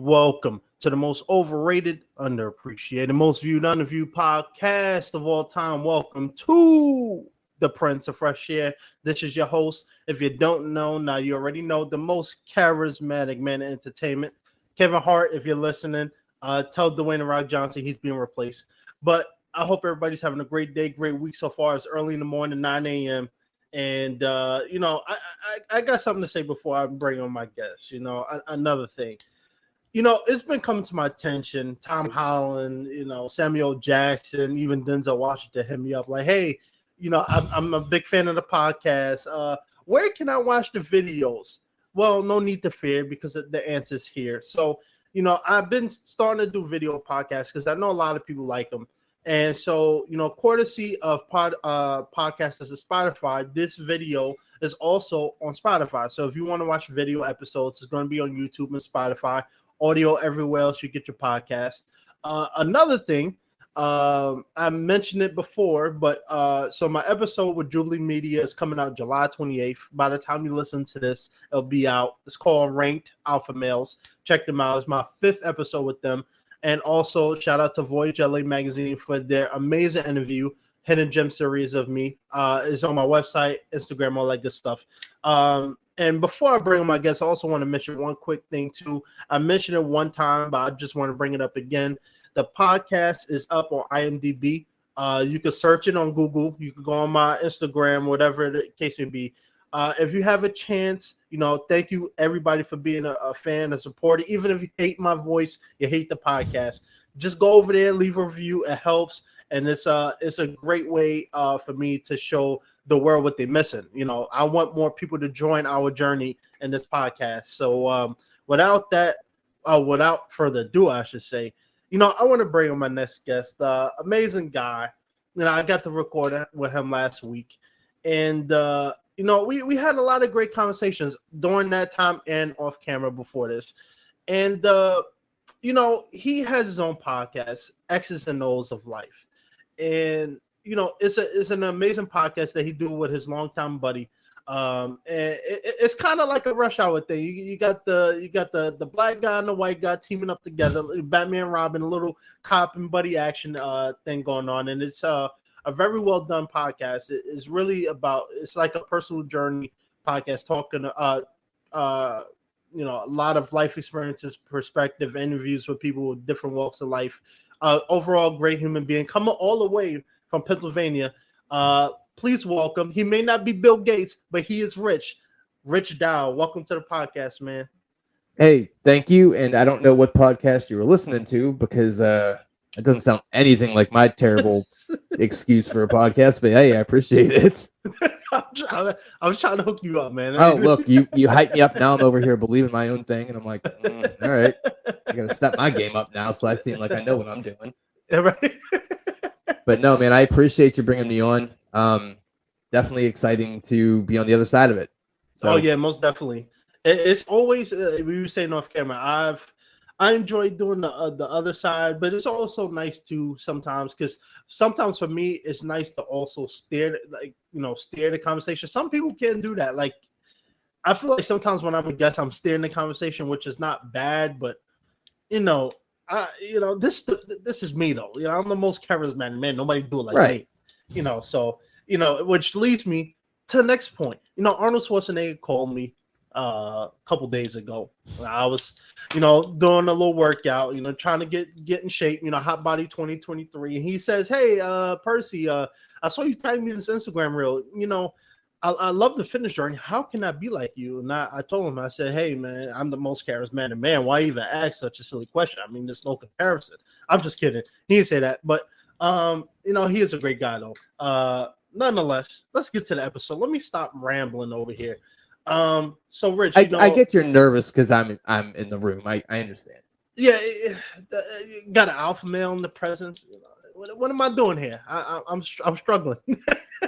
welcome to the most overrated, underappreciated, most viewed, underviewed podcast of all time. Welcome to the Prince of Fresh Air. This is your host. If you don't know, now you already know, the most charismatic man in entertainment, Kevin Hart. If you're listening, tell Dwayne The Rock Johnson he's being replaced. But I hope everybody's having a great day, great week so far. It's early in the morning, 9 a.m. And, I got something to say before I bring on my guests. Another thing. It's been coming to my attention. Tom Holland, Samuel Jackson, even Denzel Washington hit me up like, hey, I'm a big fan of the podcast. Where can I watch the videos? Well, no need to fear because the answer's here. So, I've been starting to do video podcasts because I know a lot of people like them. And so, courtesy of podcasts as a Spotify, this video is also on Spotify. So if you want to watch video episodes, it's going to be on YouTube and Spotify. Audio everywhere else you get your podcast. Another thing, I mentioned it before, but so my episode with Jubilee Media is coming out July 28th. By the time you listen to this, it'll be out. It's called Ranked Alpha Males. Check them out. It's my 5th episode with them. And also shout out to Voyage LA Magazine for their amazing interview, Hidden Gem series of me. It's on my website, Instagram, all that good stuff. And before I bring on my guests, I also want to mention one quick thing too. I mentioned it one time, but I just want to bring it up again. The podcast is up on IMDb. You can search it on Google. You can go on my Instagram, whatever the case may be. If you have a chance, thank you everybody for being a fan, a supporter. Even if you hate my voice, you hate the podcast, just go over there, leave a review. It helps, and it's a great way for me to show the world what they're missing. I want more people to join our journey in this podcast. So without further ado, I should say, I want to bring on my next guest, amazing guy. I got to record with him last week, and we had a lot of great conversations during that time and off camera before this. And he has his own podcast, X's and O's of Life, and it's an amazing podcast that he do with his longtime buddy. And it's kind of like a Rush Hour thing. You got the black guy and the white guy teaming up together, Batman and Robin, a little cop and buddy action thing going on, and it's a very well done podcast. It's really it's like a personal journey podcast, talking a lot of life experiences, perspective, interviews with people with different walks of life. Overall, great human being coming all the way from Pennsylvania. Please welcome. He may not be Bill Gates, but he is rich. Rich Dow, welcome to the podcast, man. Hey, thank you. And I don't know what podcast you were listening to because it doesn't sound anything like my terrible excuse for a podcast. But hey, I appreciate it. I was trying to hook you up, man. Oh, look, you hype me up now. I'm over here believing my own thing, and I'm like, all right, I gotta step my game up now, so I seem like I know what I'm doing. Yeah, right. But no, man, I appreciate you bringing me on. Definitely exciting to be on the other side of it. So. Oh yeah, most definitely. It's always we were saying off camera. I enjoy doing the other side, but it's also nice to sometimes, because sometimes for me it's nice to also steer the conversation. Some people can't do that. Like I feel like sometimes when I'm a guest, I'm steering the conversation, which is not bad, but this is me though. I'm the most charismatic man. Nobody do it like me. So which leads me to the next point. Arnold Schwarzenegger called me a couple days ago. I was, doing a little workout, trying to get in shape, Hot Body 2023. And he says, hey, Percy, I saw you tag me in this Instagram reel. I love the fitness journey. How can I be like you? And I told him, I said, hey, man, I'm the most charismatic man. Why even ask such a silly question? I mean, there's no comparison. I'm just kidding. He didn't say that. But, he is a great guy, though. Nonetheless, let's get to the episode. Let me stop rambling over here. So Rich, I get you're nervous because I'm in the room. I understand. Yeah, got an alpha male in the presence. What am I doing here? I'm struggling.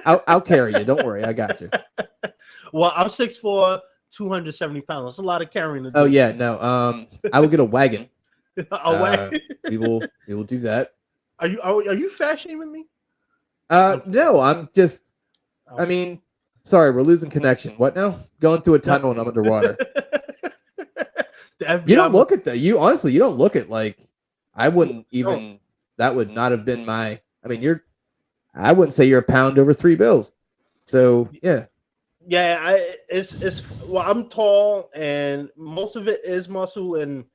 I'll carry you. Don't worry, I got you. Well, I'm 6'4", 270 pounds. That's a lot of carrying to do. Oh yeah, no. I will get a wagon. A wagon. We will do that. Are you fat shaming me? No, I'm just. I mean, sorry, we're losing connection. What now? Going through a tunnel and I'm underwater. The FBI. You don't look at you honestly. You don't look at like. I wouldn't even. No. That would not have been my. I mean, I wouldn't say you're a pound over $3. So yeah. Yeah, it's well, I'm tall and most of it is muscle, and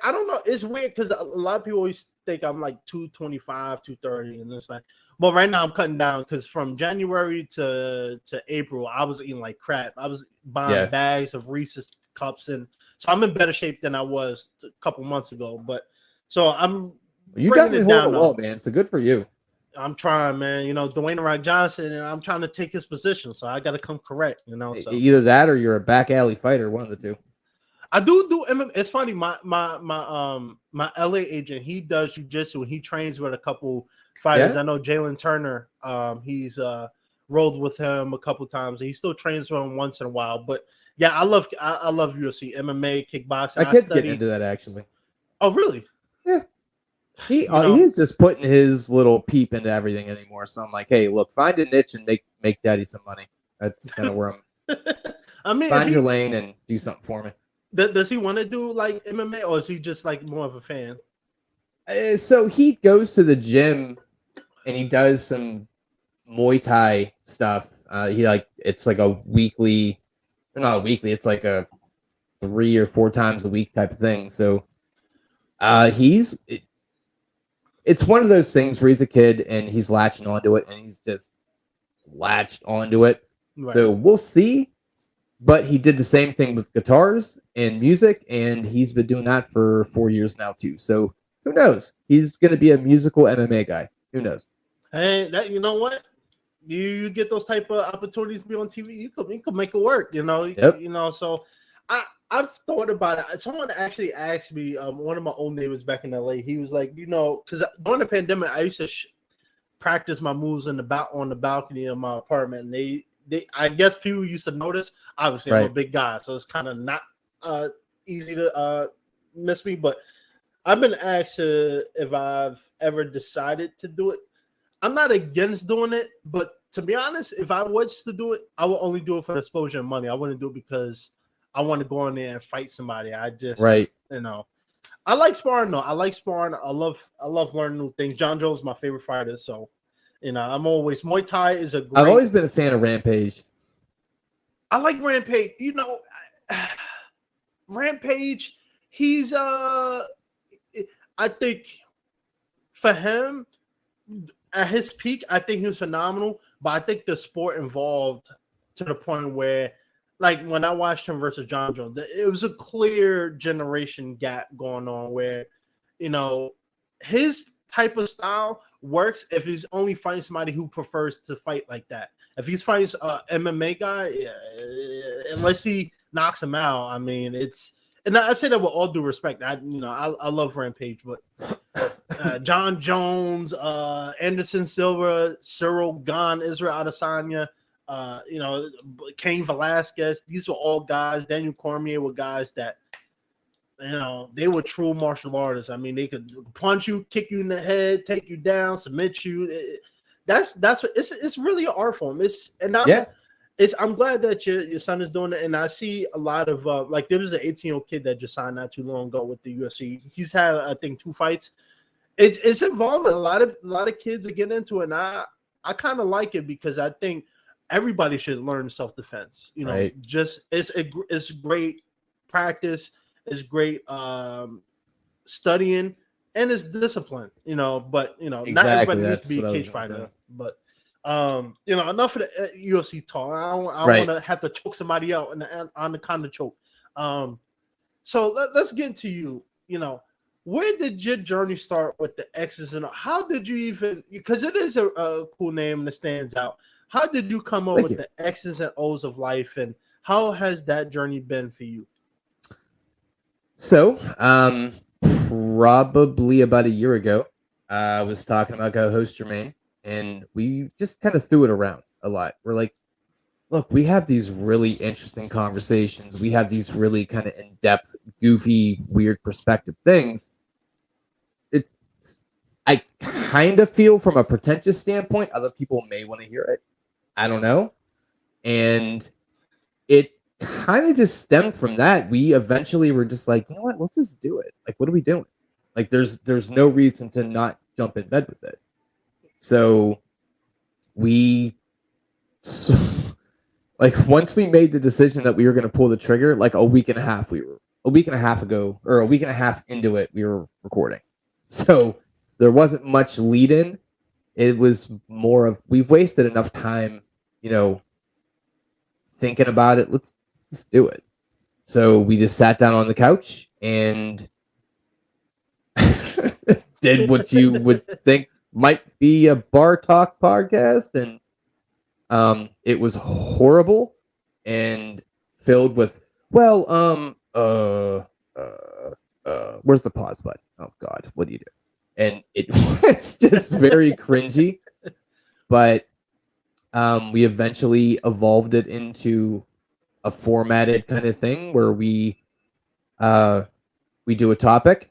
I don't know. It's weird because a lot of people always think I'm like 225, 230, and it's like, well, right now I'm cutting down because from January to April, I was eating like crap. I was buying bags of Reese's cups, and so I'm in better shape than I was a couple months ago. But so you definitely hold it well, man. So good for you. I'm trying, man. You know, Dwayne Rock Johnson, and I'm trying to take his position, so I got to come correct. You know, so either that or you're a back alley fighter, one of the two. I do MMA. It's funny. My LA agent, he does jiu-jitsu and he trains with a couple fighters. Yeah? I know Jalen Turner. He's rolled with him a couple times. He still trains with him once in a while. But yeah, I love UFC, MMA, kickboxing. My kid's getting into that actually. Oh, really? Yeah. He's just putting his little peep into everything anymore. So I'm like, hey, look, find a niche and make daddy some money. That's kind of where I'm. I mean, find your lane and do something for me. Does he want to do like MMA, or is he just like more of a fan? So he goes to the gym and he does some Muay Thai stuff. It's like a weekly, not a weekly. It's like a 3 or 4 times a week type of thing. So it's one of those things where he's a kid and he's latching onto it and he's just latched onto it. Right. So we'll see. But he did the same thing with guitars and music, and he's been doing that for 4 years now too. So who knows? He's going to be a musical MMA guy. Who knows? Hey, you know what? You get those type of opportunities to be on TV, you could make it work. You know, yep. You know. So I've thought about it. Someone actually asked me, one of my old neighbors back in LA, he was like, you know, because during the pandemic, I used to practice my moves on the balcony of my apartment, and I guess people used to notice. Obviously, right. I'm a big guy, so it's kind of not easy to miss me. But I've been asked if I've ever decided to do it. I'm not against doing it, but to be honest, if I was to do it, I would only do it for the exposure and money. I wouldn't do it because I want to go in there and fight somebody. I just, right. You know, I like sparring though. I like sparring. I love learning new things. John Jones is my favorite fighter, so you know, I'm always Muay Thai is a great. I've always been a fan of Rampage. I like Rampage. You know, Rampage. He's I think for him at his peak, I think he was phenomenal. But I think the sport evolved to the point where, like when I watched him versus John Jones, it was a clear generation gap going on where, you know, his type of style works if he's only fighting somebody who prefers to fight like that. If he's fighting an MMA guy, unless he knocks him out, I mean, it's. And I say that with all due respect. I love Rampage, but John Jones, Anderson Silva, Cyril Gane, Israel Adesanya, you know, Cain Velasquez. These were all guys. Daniel Cormier were guys that, you know, they were true martial artists. I mean, they could punch you, kick you in the head, take you down, submit you. That's what it's really an art form. I'm glad that your son is doing it, and I see a lot of like there was an 18-year-old kid that just signed not too long ago with the UFC. He's had I think 2 fights. It's evolving. A lot of kids are getting into it, and I kind of like it because I think everybody should learn self-defense. You know, right. Just it's great practice. It's great studying, and it's discipline. You know, but you know, exactly. Not everybody needs to be a cage fighter, but. You know, enough of the UFC talk. I don't want to have to choke somebody out on the kind of choke. So let's get into you. You know, where did your journey start with the X's and O's? How did you even? Because it is a cool name that stands out. How did you come up with the X's and O's of life, and how has that journey been for you? So, probably about a year ago, I was talking about co-host Jermaine. And we just kind of threw it around a lot. We're like, look, we have these really interesting conversations. We have these really kind of in-depth, goofy, weird perspective things. I kind of feel from a pretentious standpoint, other people may want to hear it. I don't know. And it kind of just stemmed from that. We eventually were just like, you know what, let's just do it. Like, what are we doing? Like, there's no reason to not jump in bed with it. So so, like, once we made the decision that we were going to pull the trigger, like a week and a half ago, or a week and a half into it, we were recording. So there wasn't much lead in. It was more of, we've wasted enough time, thinking about it. Let's just do it. So we just sat down on the couch and did what you would think might be a bar talk podcast, and it was horrible and filled with, where's the pause button? Oh God, what do you do? And it was just very cringy, but we eventually evolved it into a formatted kind of thing where we do a topic.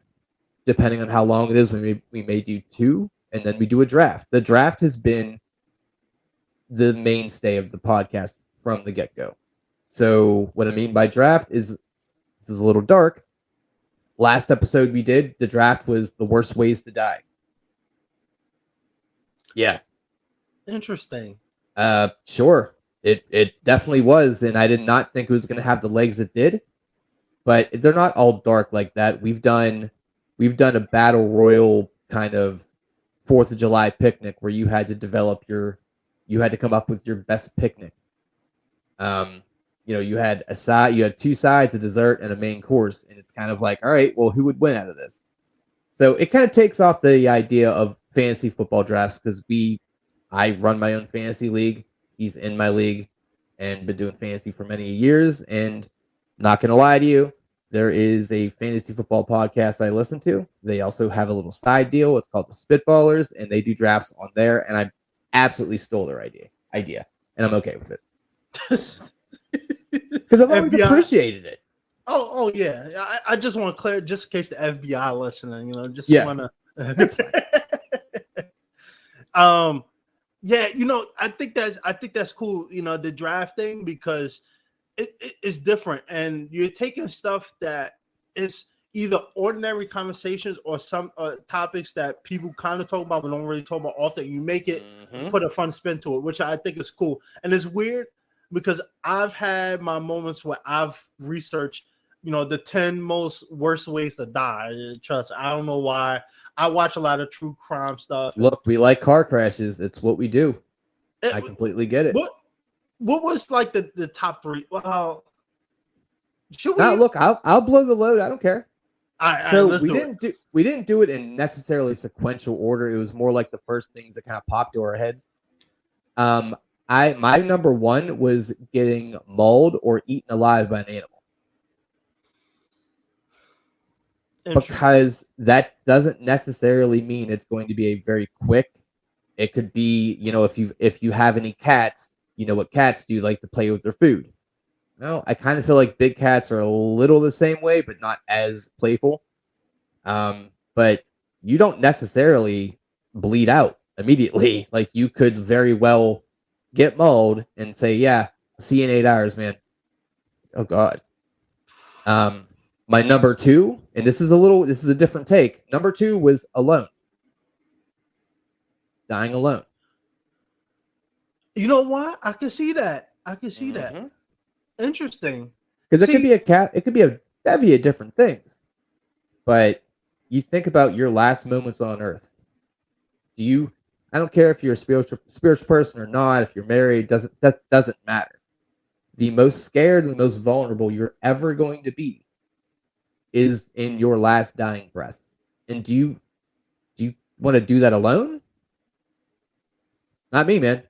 Depending on how long it is, we may do 2, and then we do a draft. The draft has been the mainstay of the podcast from the get-go. So what I mean by draft is, this is a little dark. Last episode we did, the draft was the worst ways to die. Yeah. Interesting. Sure. It definitely was, and I did not think it was going to have the legs it did. But they're not all dark like that. We've done a battle royal kind of 4th of July picnic where you had to come up with your best picnic. You had you had 2 sides, a dessert, and a main course, and it's kind of like, all right, well, who would win out of this? So it kind of takes off the idea of fantasy football drafts, because I run my own fantasy league. He's in my league and been doing fantasy for many years. And not going to lie to you, there is a fantasy football podcast I listen to. They also have a little side deal. It's called the Spitballers, and they do drafts on there. And I absolutely stole their idea, and I'm okay with it because I've always appreciated it. Oh yeah. I just want to clear, just in case the FBI listening. Want to. That's fine. Yeah, I think that's cool. The draft thing, because it's different, and you're taking stuff that is either ordinary conversations or some topics that people kind of talk about but don't really talk about often. You make it put a fun spin to it, which I think is cool. And it's weird because I've had my moments where I've researched, the 10 worst ways to die. Trust, I don't know why. I watch a lot of true crime stuff. Look, we like car crashes. It's what we do. I completely get it. What was like the top 3? Well, look, I'll blow the load. I don't care. We didn't do it in necessarily sequential order. It was more like the first things that kind of popped to our heads. My number 1 was getting mauled or eaten alive by an animal. Because that doesn't necessarily mean it's going to be a very quick. It could be, if you have any cats, what cats do, like to play with their food. No, I kind of feel like big cats are a little the same way, but not as playful. But you don't necessarily bleed out immediately. Like, you could very well get mauled and say, yeah, see you in 8 hours, man. Oh God. My number 2, and this is a different take. Number 2 was alone. Dying alone. You know what? I can see that. That. Interesting. Because it could be a cat. It could be a bevy of different things. But you think about your last moments on Earth. I don't care if you're a spiritual person or not. If you're married, that doesn't matter. The most scared and the most vulnerable you're ever going to be is in your last dying breath. And do you want to do that alone? Not me, man.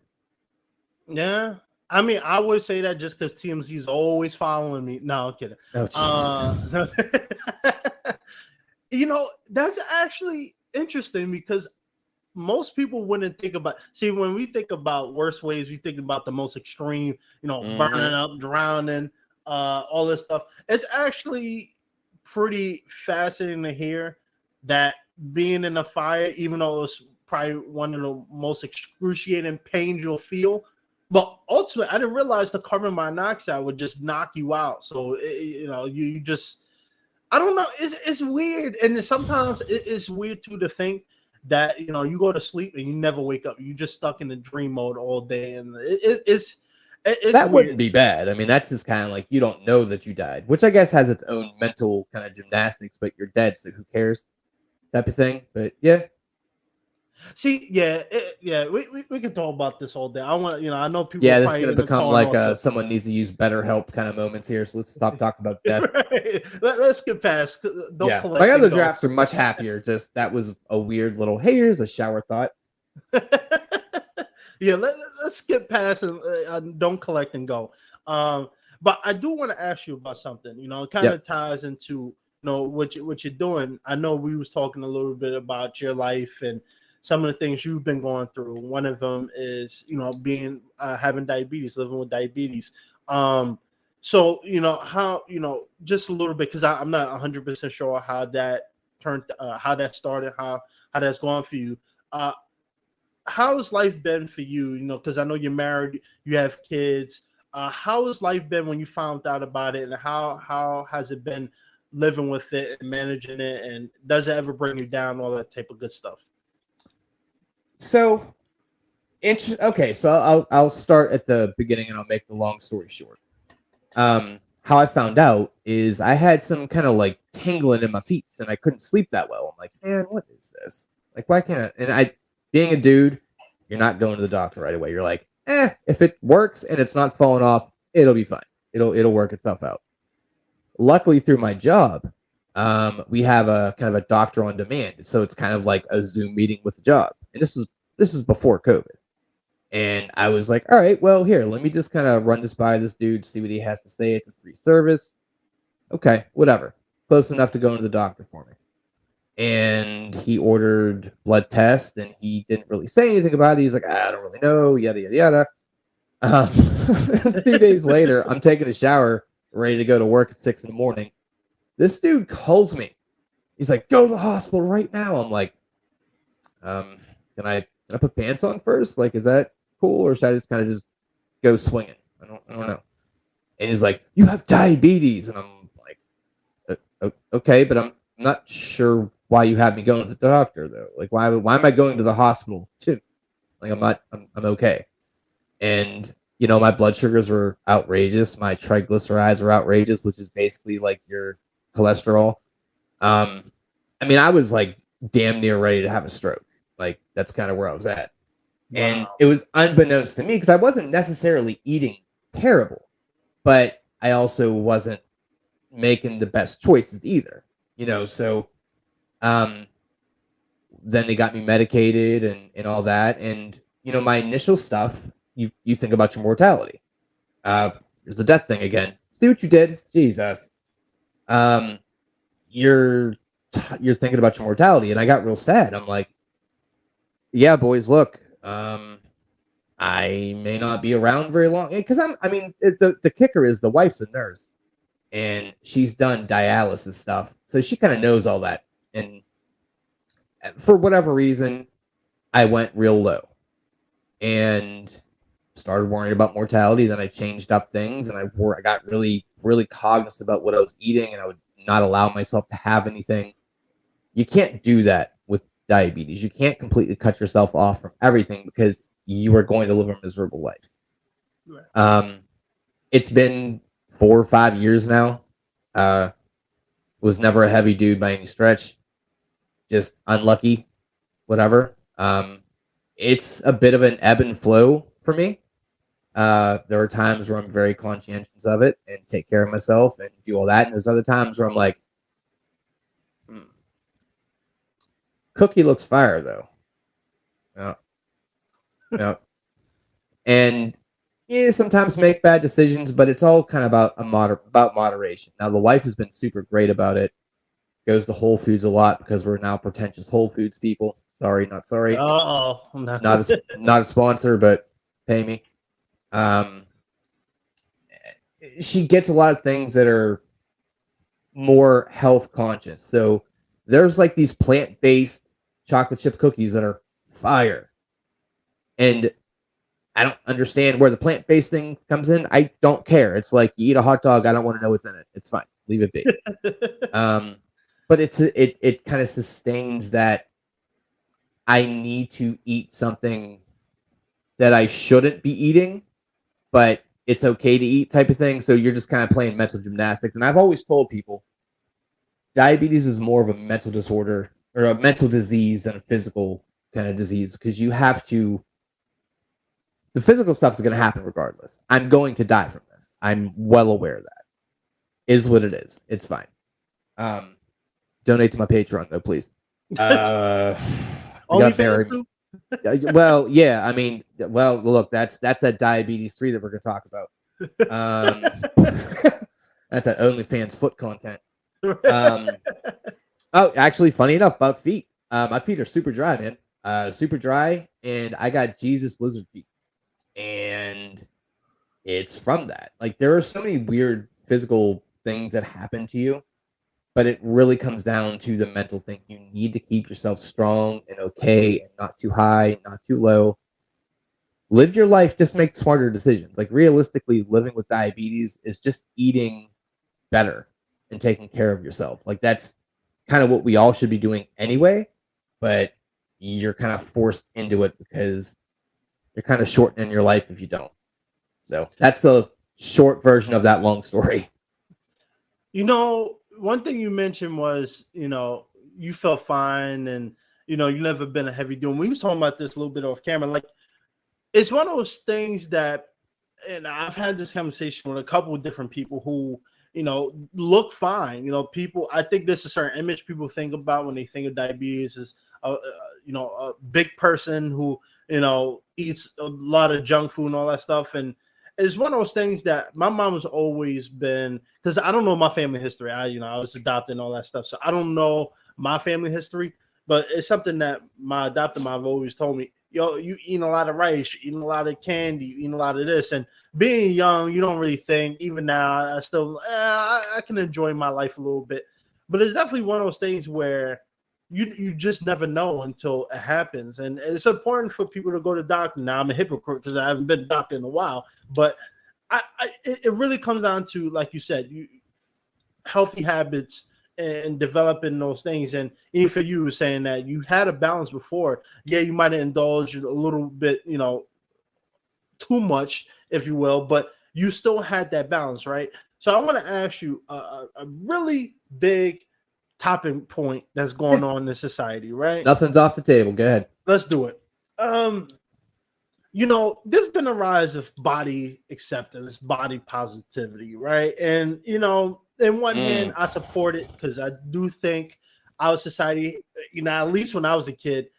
Yeah. I mean, I would say that just because TMZ is always following me. No, I'm kidding. Oh, Jesus. That's actually interesting, because most people wouldn't think about. See, when we think about worst ways, we think about the most extreme, burning up, drowning, all this stuff. It's actually pretty fascinating to hear that being in a fire, even though it's probably one of the most excruciating pains you'll feel, But ultimately, I didn't realize the carbon monoxide would just knock you out. So you just, I don't know. It's weird, and then sometimes it's weird too to think that you go to sleep and you never wake up. You're just stuck in the dream mode all day, and it's that weird. wouldn't be bad. I mean, that's just kind of like you don't know that you died, which I guess has its own mental kind of gymnastics. But you're dead, so who cares? Type of thing. But yeah. See, we can talk about this all day. I know people. Yeah, this is going to become like someone needs to use BetterHelp kind of moments here. So let's stop talking about death. Right. Let's get past. My other drafts are much happier. Just that was a weird little. Hey, here's a shower thought. Yeah, let's get past and don't collect and go. But I do want to ask you about something. It kind of ties into what you're doing. I know we was talking a little bit about your life and some of the things you've been going through. One of them is, being having diabetes, living with diabetes. So how just a little bit, because I'm not 100% sure how that started, how that's gone for you. How has life been for you? Because I know you're married, you have kids. How has life been when you found out about it, and how has it been living with it and managing it? And does it ever bring you down? All that type of good stuff. So, okay, so I'll start at the beginning and I'll make the long story short. How I found out is I had some kind of like tingling in my feet and I couldn't sleep that well. I'm like, man, what is this? Like, why can't I? And being a dude, you're not going to the doctor right away. You're like, if it works and it's not falling off, it'll be fine. It'll work itself out. Luckily, through my job, we have a kind of a doctor on demand. So it's kind of like a Zoom meeting with the job. And this is before COVID. And I was like, all right, well, here, let me just kind of run this by this dude, see what he has to say. It's a free service. Okay, whatever. Close enough to go into the doctor for me. And he ordered blood tests, and he didn't really say anything about it. He's like, I don't really know, yada, yada, yada. 2 days later, I'm taking a shower, ready to go to work at 6 a.m. This dude calls me. He's like, go to the hospital right now. I'm like, can I put pants on first? Like, is that cool, or should I just kind of just go swinging? I don't know. And he's like, you have diabetes, and I'm like, okay, but I'm not sure why you have me going to the doctor though. Like, why am I going to the hospital too? Like, I'm okay. And my blood sugars were outrageous. My triglycerides were outrageous, which is basically like your cholesterol. I mean, I was like damn near ready to have a stroke. Like, that's kind of where I was at. Wow. And it was unbeknownst to me because I wasn't necessarily eating terrible, but I also wasn't making the best choices either, so then they got me medicated and all that. And, my initial stuff, you think about your mortality. There's the death thing again. See what you did? Jesus. You're thinking about your mortality. And I got real sad. I'm like, yeah, boys, look, I may not be around very long. Because the kicker is the wife's a nurse. And she's done dialysis stuff. So she kind of knows all that. And for whatever reason, I went real low. And started worrying about mortality. Then I changed up things. And I got really, really cognizant about what I was eating. And I would not allow myself to have anything. You can't do that with diabetes. You can't completely cut yourself off from everything because you are going to live a miserable life. Right. It's been 4 or 5 years now. Was never a heavy dude by any stretch. Just unlucky, whatever. It's a bit of an ebb and flow for me. There are times where I'm very conscientious of it and take care of myself and do all that. And there's other times where I'm like, Cookie looks fire though. Yeah. And sometimes make bad decisions, but it's all kind of about moderation. Now, the wife has been super great about it. Goes to Whole Foods a lot because we're now pretentious Whole Foods people. Sorry, not sorry. Oh, no. Not a sponsor, but pay me. She gets a lot of things that are more health conscious. So there's like these plant-based chocolate chip cookies that are fire. And I don't understand where the plant-based thing comes in. I don't care. It's like you eat a hot dog. I don't want to know what's in it. It's fine. Leave it be. But it kind of sustains that I need to eat something that I shouldn't be eating, but it's okay to eat type of thing. So you're just kind of playing mental gymnastics. And I've always told people diabetes is more of a mental disorder or a mental disease than a physical kind of disease, because you have to, the physical stuff is going to happen regardless. I'm going to die from this. I'm well aware of that. It is what it is. It's fine. Donate to my Patreon though, please. Only fans too? Well, yeah. I mean, well, look, that's that diabetes 3 that we're going to talk about. That's that OnlyFans foot content. Oh, actually, funny enough, about feet. My feet are super dry, man. Super dry, and I got Jesus lizard feet, and it's from that. Like, there are so many weird physical things that happen to you, but it really comes down to the mental thing. You need to keep yourself strong and okay, and not too high, not too low. Live your life, just make smarter decisions. Like, realistically, living with diabetes is just eating better and taking care of yourself. Like, that's kind of what we all should be doing anyway, but you're kind of forced into it because you're kind of shortening your life if you don't. So that's the short version of that long story. You know, one thing you mentioned was, you know, you felt fine and, you know, you never been a heavy doing. We was talking about this a little bit off camera. Like, it's one of those things that, and I've had this conversation with a couple of different people who, you know, look fine. You know, people, I think there's a certain image people think about when they think of diabetes is, you know, a big person who, you know, eats a lot of junk food and all that stuff. And it's one of those things that my mom has always been, because I don't know my family history. I was adopted and all that stuff. So I don't know my family history, but it's something that my adopted mom always told me. Yo, you eating a lot of rice, you eating a lot of candy, you eating a lot of this. And being young, you don't really think, even now, I still, I can enjoy my life a little bit. But it's definitely one of those things where you just never know until it happens. And it's important for people to go to doctor. Now, I'm a hypocrite because I haven't been to doctor in a while. But it really comes down to, like you said, healthy habits and developing those things. And even for you, saying that you had a balance before, yeah, you might have indulged a little bit, you know, too much, if you will, but you still had that balance, right? So I want to ask you a really big topic point that's going on in society, right? Nothing's off the table. Go ahead. Let's do it. You know, there's been a rise of body acceptance, body positivity, right? And, you know, in one hand, I support it because I do think our society, you know, at least when I was a kid,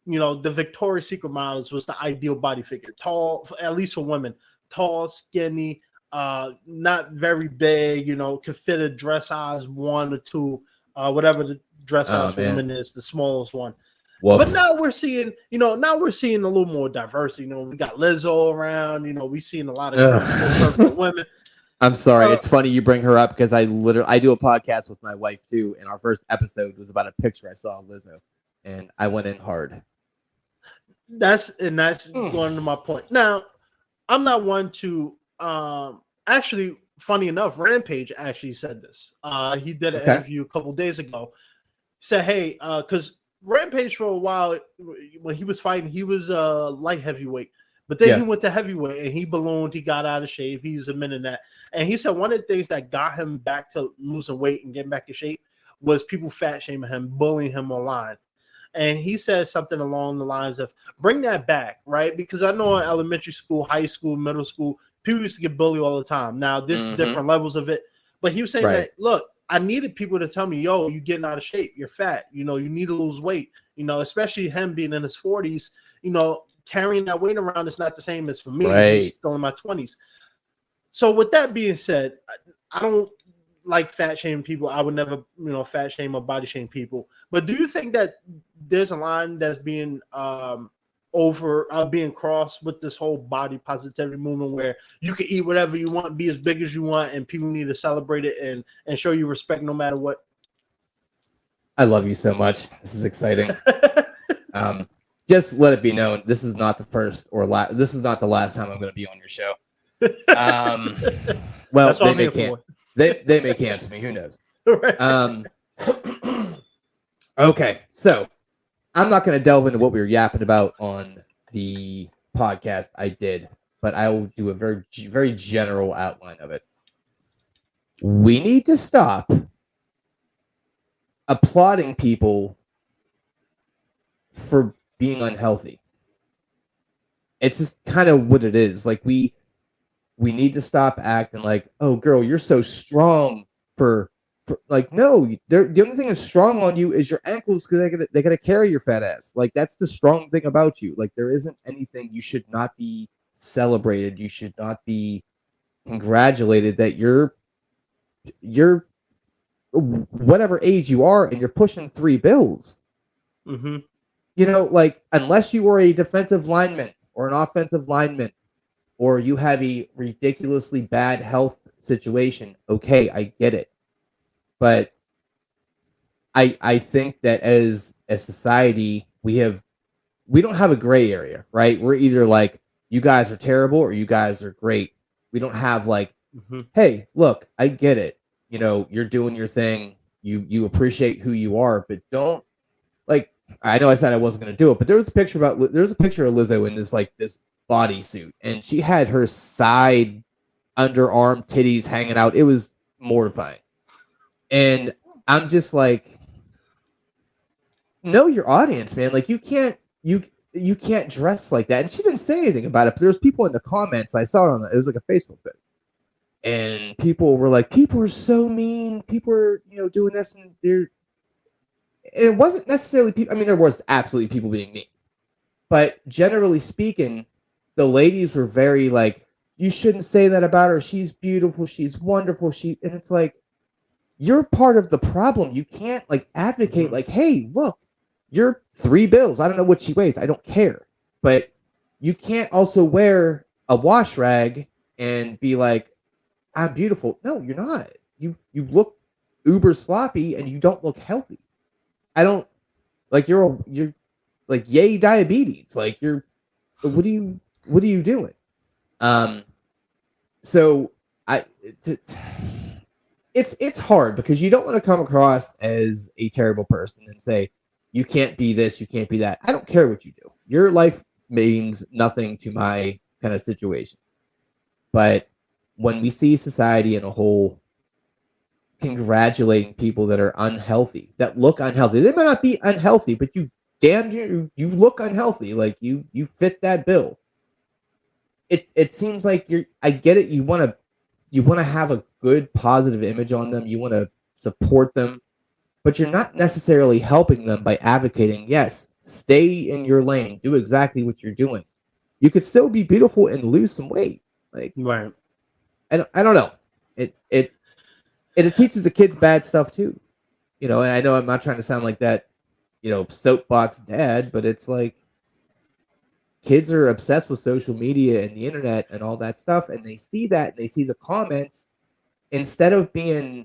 you know, the Victoria's Secret models was the ideal body figure. Tall, at least for women, tall, skinny, not very big, you know, could fit a dress size 1 or 2, whatever the dress size for women is, the smallest one. Woof. But now we're seeing, you know, a little more diversity. You know, we got Lizzo around, you know, we seeing a lot of women. I'm sorry. It's funny you bring her up because I do a podcast with my wife too. And our first episode was about a picture I saw of Lizzo and I went in hard. That's going to my point. Now, I'm not one to, actually, funny enough, Rampage actually said this. He did an interview a couple days ago. He said, hey, because Rampage for a while, when he was fighting, he was light heavyweight. But then he went to heavyweight and he ballooned. He got out of shape. He's admitting that. And he said one of the things that got him back to losing weight and getting back in shape was people fat shaming him, bullying him online. And he said something along the lines of, bring that back, right? Because I know in elementary school, high school, middle school, people used to get bullied all the time. Now, there's different levels of it. But he was saying that, look, I needed people to tell me, yo, you're getting out of shape. You're fat. You know, you need to lose weight. You know, especially him being in his 40s, you know, carrying that weight around is not the same as for me. Who's still in my 20s. So with that being said, I don't like fat shaming people. I would never, you know, fat shame or body shame people. But do you think that there's a line that's being being crossed with this whole body positivity movement where you can eat whatever you want, be as big as you want, and people need to celebrate it and show you respect no matter what? I love you so much. This is exciting. just let it be known, this is not the first or last. This is not the last time I'm going to be on your show. Well, That's what I'm here for. They may cancel me. Who knows? Right. Okay, so I'm not going to delve into what we were yapping about on the podcast. I did, but I will do a very, very general outline of it. We need to stop applauding people for being unhealthy. It's just kind of what it is. Like we need to stop acting like, oh, girl, you're so strong for like, no, the only thing that's strong on you is your ankles because they gotta carry your fat ass. Like that's the strong thing about you. Like there isn't anything you should not be celebrated. You should not be congratulated that you're whatever age you are and you're pushing 3 bills. Mm-hmm. You know, like unless you are a defensive lineman or an offensive lineman, or you have a ridiculously bad health situation, okay, I get it. But I think that as a society, we don't have a gray area, right? We're either like, you guys are terrible or you guys are great. We don't have like, hey, look, I get it. You know, you're doing your thing. You appreciate who you are, but don't like, I know I said I wasn't going to do it, but there was a picture of Lizzo in this bodysuit, and she had her side underarm titties hanging out. It was mortifying. And I'm just like, know your audience, man. Like you can't dress like that. And she didn't say anything about it, but there was people in the comments. I saw it was like a Facebook post. And people were like, people are so mean. People are, doing this, and it wasn't necessarily people. I mean, there was absolutely people being mean. But generally speaking, the ladies were very like, you shouldn't say that about her. She's beautiful. She's wonderful. And it's like, you're part of the problem. You can't like advocate like, hey, look, you're 3 bills. I don't know what she weighs. I don't care. But you can't also wear a wash rag and be like, I'm beautiful. No, you're not. You look uber sloppy and you don't look healthy. I don't like you're like, yay, diabetes. Like what are you doing? So it's hard because you don't want to come across as a terrible person and say, you can't be this, you can't be that. I don't care what you do. Your life means nothing to my kind of situation. But when we see society in a whole congratulating people that are unhealthy, that look unhealthy, they might not be unhealthy, but you look unhealthy. Like you fit that bill. It seems like I get it. You want to have a good positive image on them. You want to support them, but you're not necessarily helping them by advocating, yes, stay in your lane, do exactly what you're doing. You could still be beautiful and lose some weight. Like, right. I don't know. It teaches the kids bad stuff too. And I know I'm not trying to sound like that, soapbox dad, but it's like kids are obsessed with social media and the internet and all that stuff, and they see that and they see the comments instead of being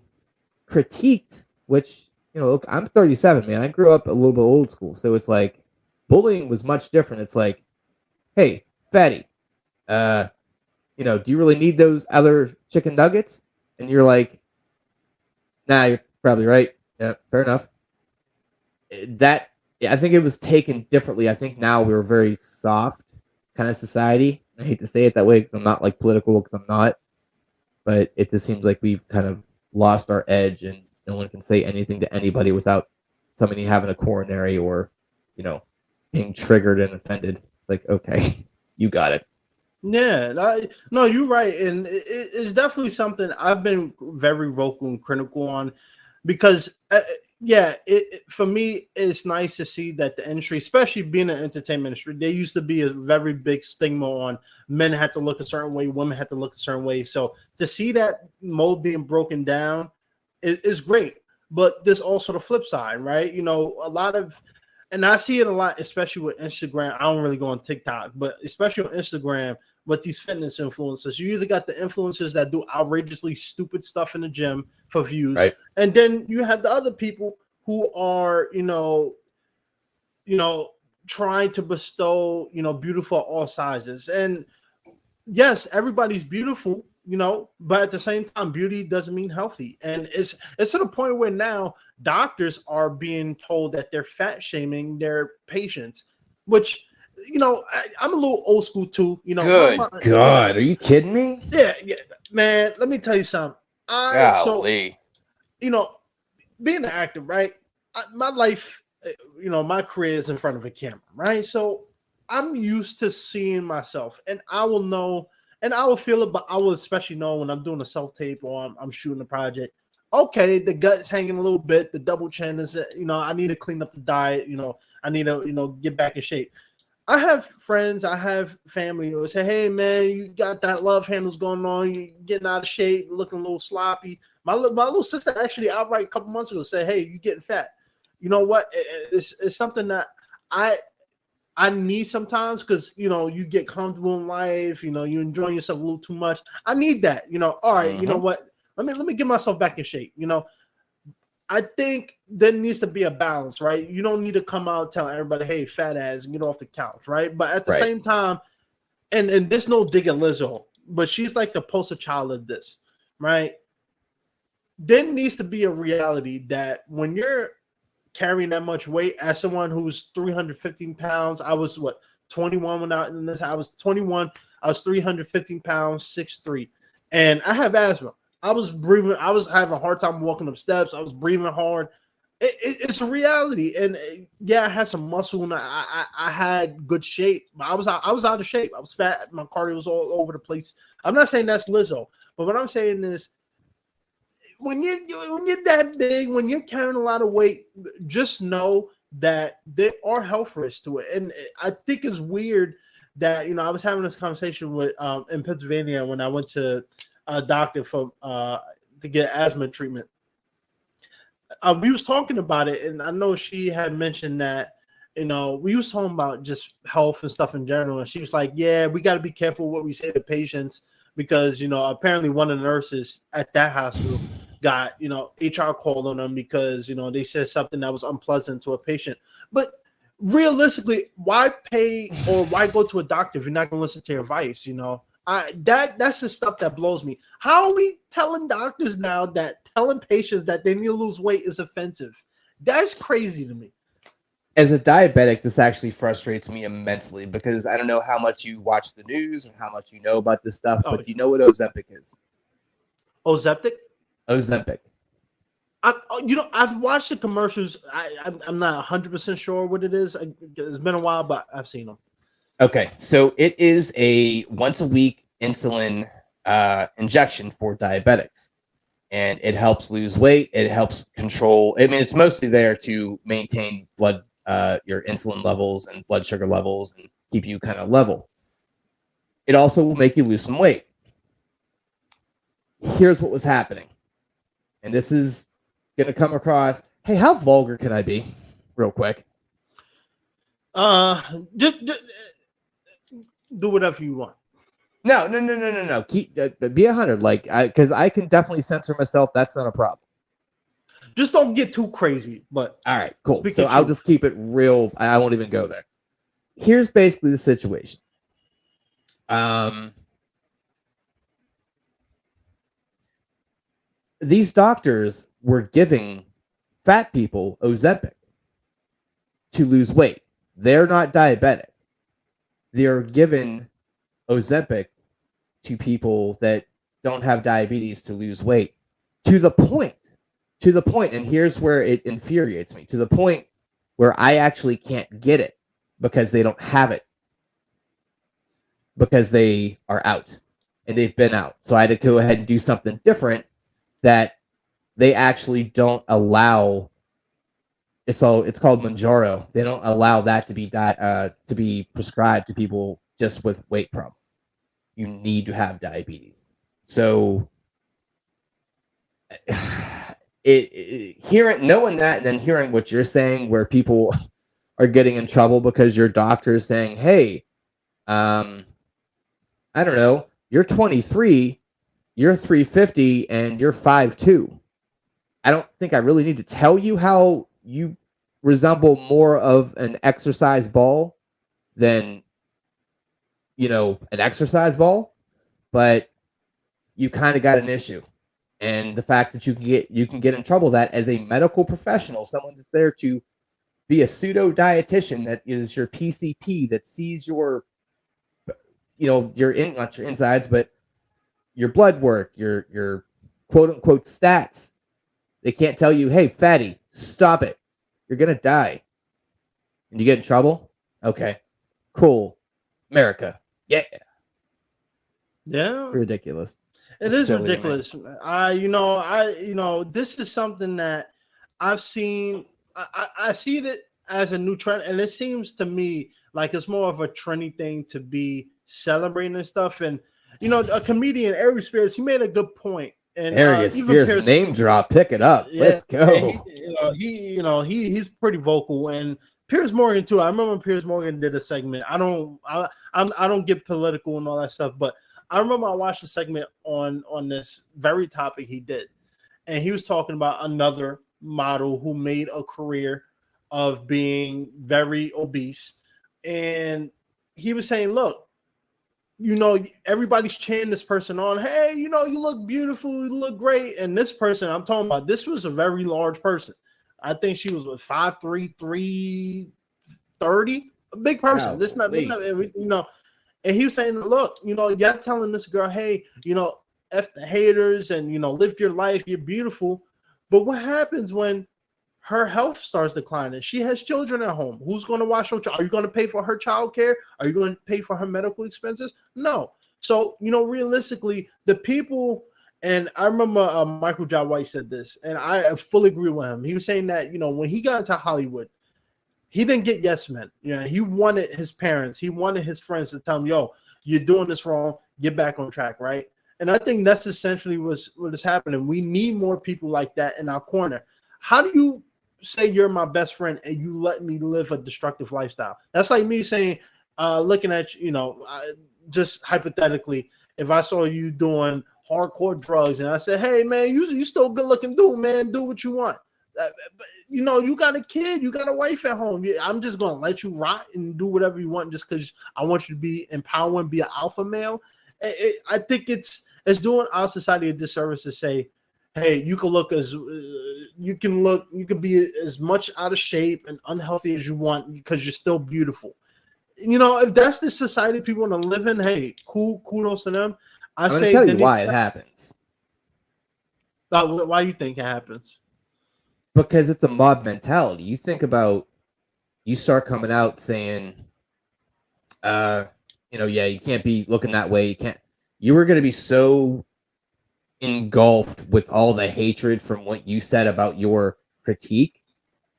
critiqued, which, look, I'm 37, man. I grew up a little bit old school. So it's like bullying was much different. It's like, hey, fatty, do you really need those other chicken nuggets? And you're like, nah, you're probably right. Yeah, fair enough. I think it was taken differently. I think now we're a very soft kind of society. I hate to say it that way because I'm not like political, because I'm not. But it just seems like we've kind of lost our edge, and no one can say anything to anybody without somebody having a coronary or, being triggered and offended. It's like, okay, you got it. Yeah, no, you're right. And it's definitely something I've been very vocal and critical on because, for me, it's nice to see that the industry, especially being an entertainment industry, there used to be a very big stigma on men had to look a certain way, women had to look a certain way. So to see that mold being broken down is great. But there's also the flip side, right? A lot of, and I see it a lot, especially with Instagram. I don't really go on TikTok, but especially on Instagram with these fitness influencers. You either got the influencers that do outrageously stupid stuff in the gym for views, right, and then you have the other people who are, trying to bestow, beautiful all sizes. And yes, everybody's beautiful, but at the same time, beauty doesn't mean healthy. And it's to the point where now doctors are being told that they're fat shaming their patients, which, I'm a little old school too. Good God, are you kidding me? Yeah, man. Let me tell you something. Golly. Being an actor, right? My life, my career is in front of a camera, right? So I'm used to seeing myself, and I will know, and I will feel it, but I will especially know when I'm doing a self-tape or I'm shooting a project. Okay, the gut's hanging a little bit, the double chin is, I need to clean up the diet, I need to, get back in shape. I have friends, I have family who say, hey, man, you got that love handles going on, you're getting out of shape, looking a little sloppy. My little sister actually outright a couple months ago said, hey, you're getting fat. You know what? It's something that I need sometimes because, you get comfortable in life, you enjoy yourself a little too much. I need that, all right, you know what? Let me get myself back in shape, I think there needs to be a balance, right? You don't need to come out telling everybody, hey, fat ass, get off the couch, right? But at the same time, and there's no dig at Lizzo, but she's like the poster child of this, right? There needs to be a reality that when you're carrying that much weight, as someone who's 315 pounds, I was 21 when I was 21, I was 315 pounds, 6'3", and I have asthma. I was having a hard time walking up steps. I was breathing hard. It's a reality. And yeah, I had some muscle and I had good shape. But I was out of shape. I was fat. My cardio was all over the place. I'm not saying that's Lizzo, but what I'm saying is when you're that big, when you're carrying a lot of weight, just know that there are health risks to it. And I think it's weird that, I was having this conversation with in Pennsylvania when I went to a doctor to get asthma treatment. We was talking about it, and I know she had mentioned that, we was talking about just health and stuff in general, and she was like, yeah, we got to be careful what we say to patients because, apparently one of the nurses at that hospital got, HR called on them because, they said something that was unpleasant to a patient. But realistically, why pay or why go to a doctor if you're not going to listen to your advice, that's the stuff that blows me. How are we telling doctors now that telling patients that they need to lose weight is offensive? That's crazy to me. As a diabetic, this actually frustrates me immensely because I don't know how much you watch the news and how much you know about this stuff, but do you know what Ozempic is? Ozempic? Ozempic. I've watched the commercials. I'm not 100% sure what it is. It's been a while, but I've seen them. Okay, so it is a once-a-week insulin injection for diabetics, and it helps lose weight. It helps control. I mean, it's mostly there to maintain your insulin levels and blood sugar levels and keep you kind of level. It also will make you lose some weight. Here's what was happening, and this is going to come across. Hey, how vulgar can I be? Real quick. Just do whatever you want. No. Keep be 100. Because I can definitely censor myself. That's not a problem. Just don't get too crazy. But all right, cool. So I'll just keep it real. I won't even go there. Here's basically the situation. These doctors were giving fat people Ozempic to lose weight. They're not diabetic. They're given Ozempic to people that don't have diabetes to lose weight to the point, and here's where it infuriates me, to the point where I actually can't get it because they don't have it because they are out and they've been out. So I had to go ahead and do something different that they actually don't allow. It's called Mounjaro. They don't allow that to be prescribed to people just with weight problems. You need to have diabetes. So knowing that and then hearing what you're saying, where people are getting in trouble because your doctor is saying, hey, I don't know, you're 23, you're 350, and you're 5'2". I don't think I really need to tell you how you resemble more of an exercise ball than, an exercise ball, but you kind of got an issue. And the fact that you can get in trouble that as a medical professional, someone that's there to be a pseudo dietitian that is your PCP that sees your, not your insides, but your blood work, your quote unquote stats. They can't tell you, hey, fatty, stop it. You're going to die. And you get in trouble? Okay. Cool. America. Yeah. Yeah. Ridiculous. It is ridiculous. This is something that I've seen. I see it as a new trend, and it seems to me like it's more of a trendy thing to be celebrating and stuff. And a comedian, Ari Spears, he made a good point. And Ari Spears name drop, pick it up. Yeah, let's go. He's pretty vocal, and Piers Morgan too. I remember Piers Morgan did a segment. I don't get political and all that stuff, but I remember I watched a segment on this very topic he did, and he was talking about another model who made a career of being very obese, and he was saying, look, everybody's cheering this person on. Hey, you look beautiful, you look great. And this person I'm talking about, this was a very large person. I think she was 5'3", 330, a big person. Wow, this not, and he was saying, look, you're telling this girl, hey, F the haters and, live your life. You're beautiful. But what happens when her health starts declining? She has children at home. Who's going to watch her child? Are you going to pay for her child care? Are you going to pay for her medical expenses? No. So, realistically, the people, and I remember Michael Jai White said this, and I fully agree with him. He was saying that, when he got into Hollywood, he didn't get yes men. He wanted his parents, he wanted his friends to tell him, yo, you're doing this wrong. Get back on track, right? And I think that's essentially what is happening. We need more people like that in our corner. How do you say you're my best friend and you let me live a destructive lifestyle? That's like me saying, looking at just hypothetically, if I saw you doing hardcore drugs and I said, hey man, you still good looking dude, man, do what you want. You got a kid, you got a wife at home. I'm just gonna let you rot and do whatever you want just because I want you to be empowering, be an alpha male. I think it's doing our society a disservice to say, hey, you can be as much out of shape and unhealthy as you want because you're still beautiful. If that's the society people want to live in, hey, kudos to them. I'm going to tell you why it happens. Why do you think it happens? Because it's a mob mentality. You think about, you start coming out saying, you can't be looking that way. You were going to be so engulfed with all the hatred from what you said about your critique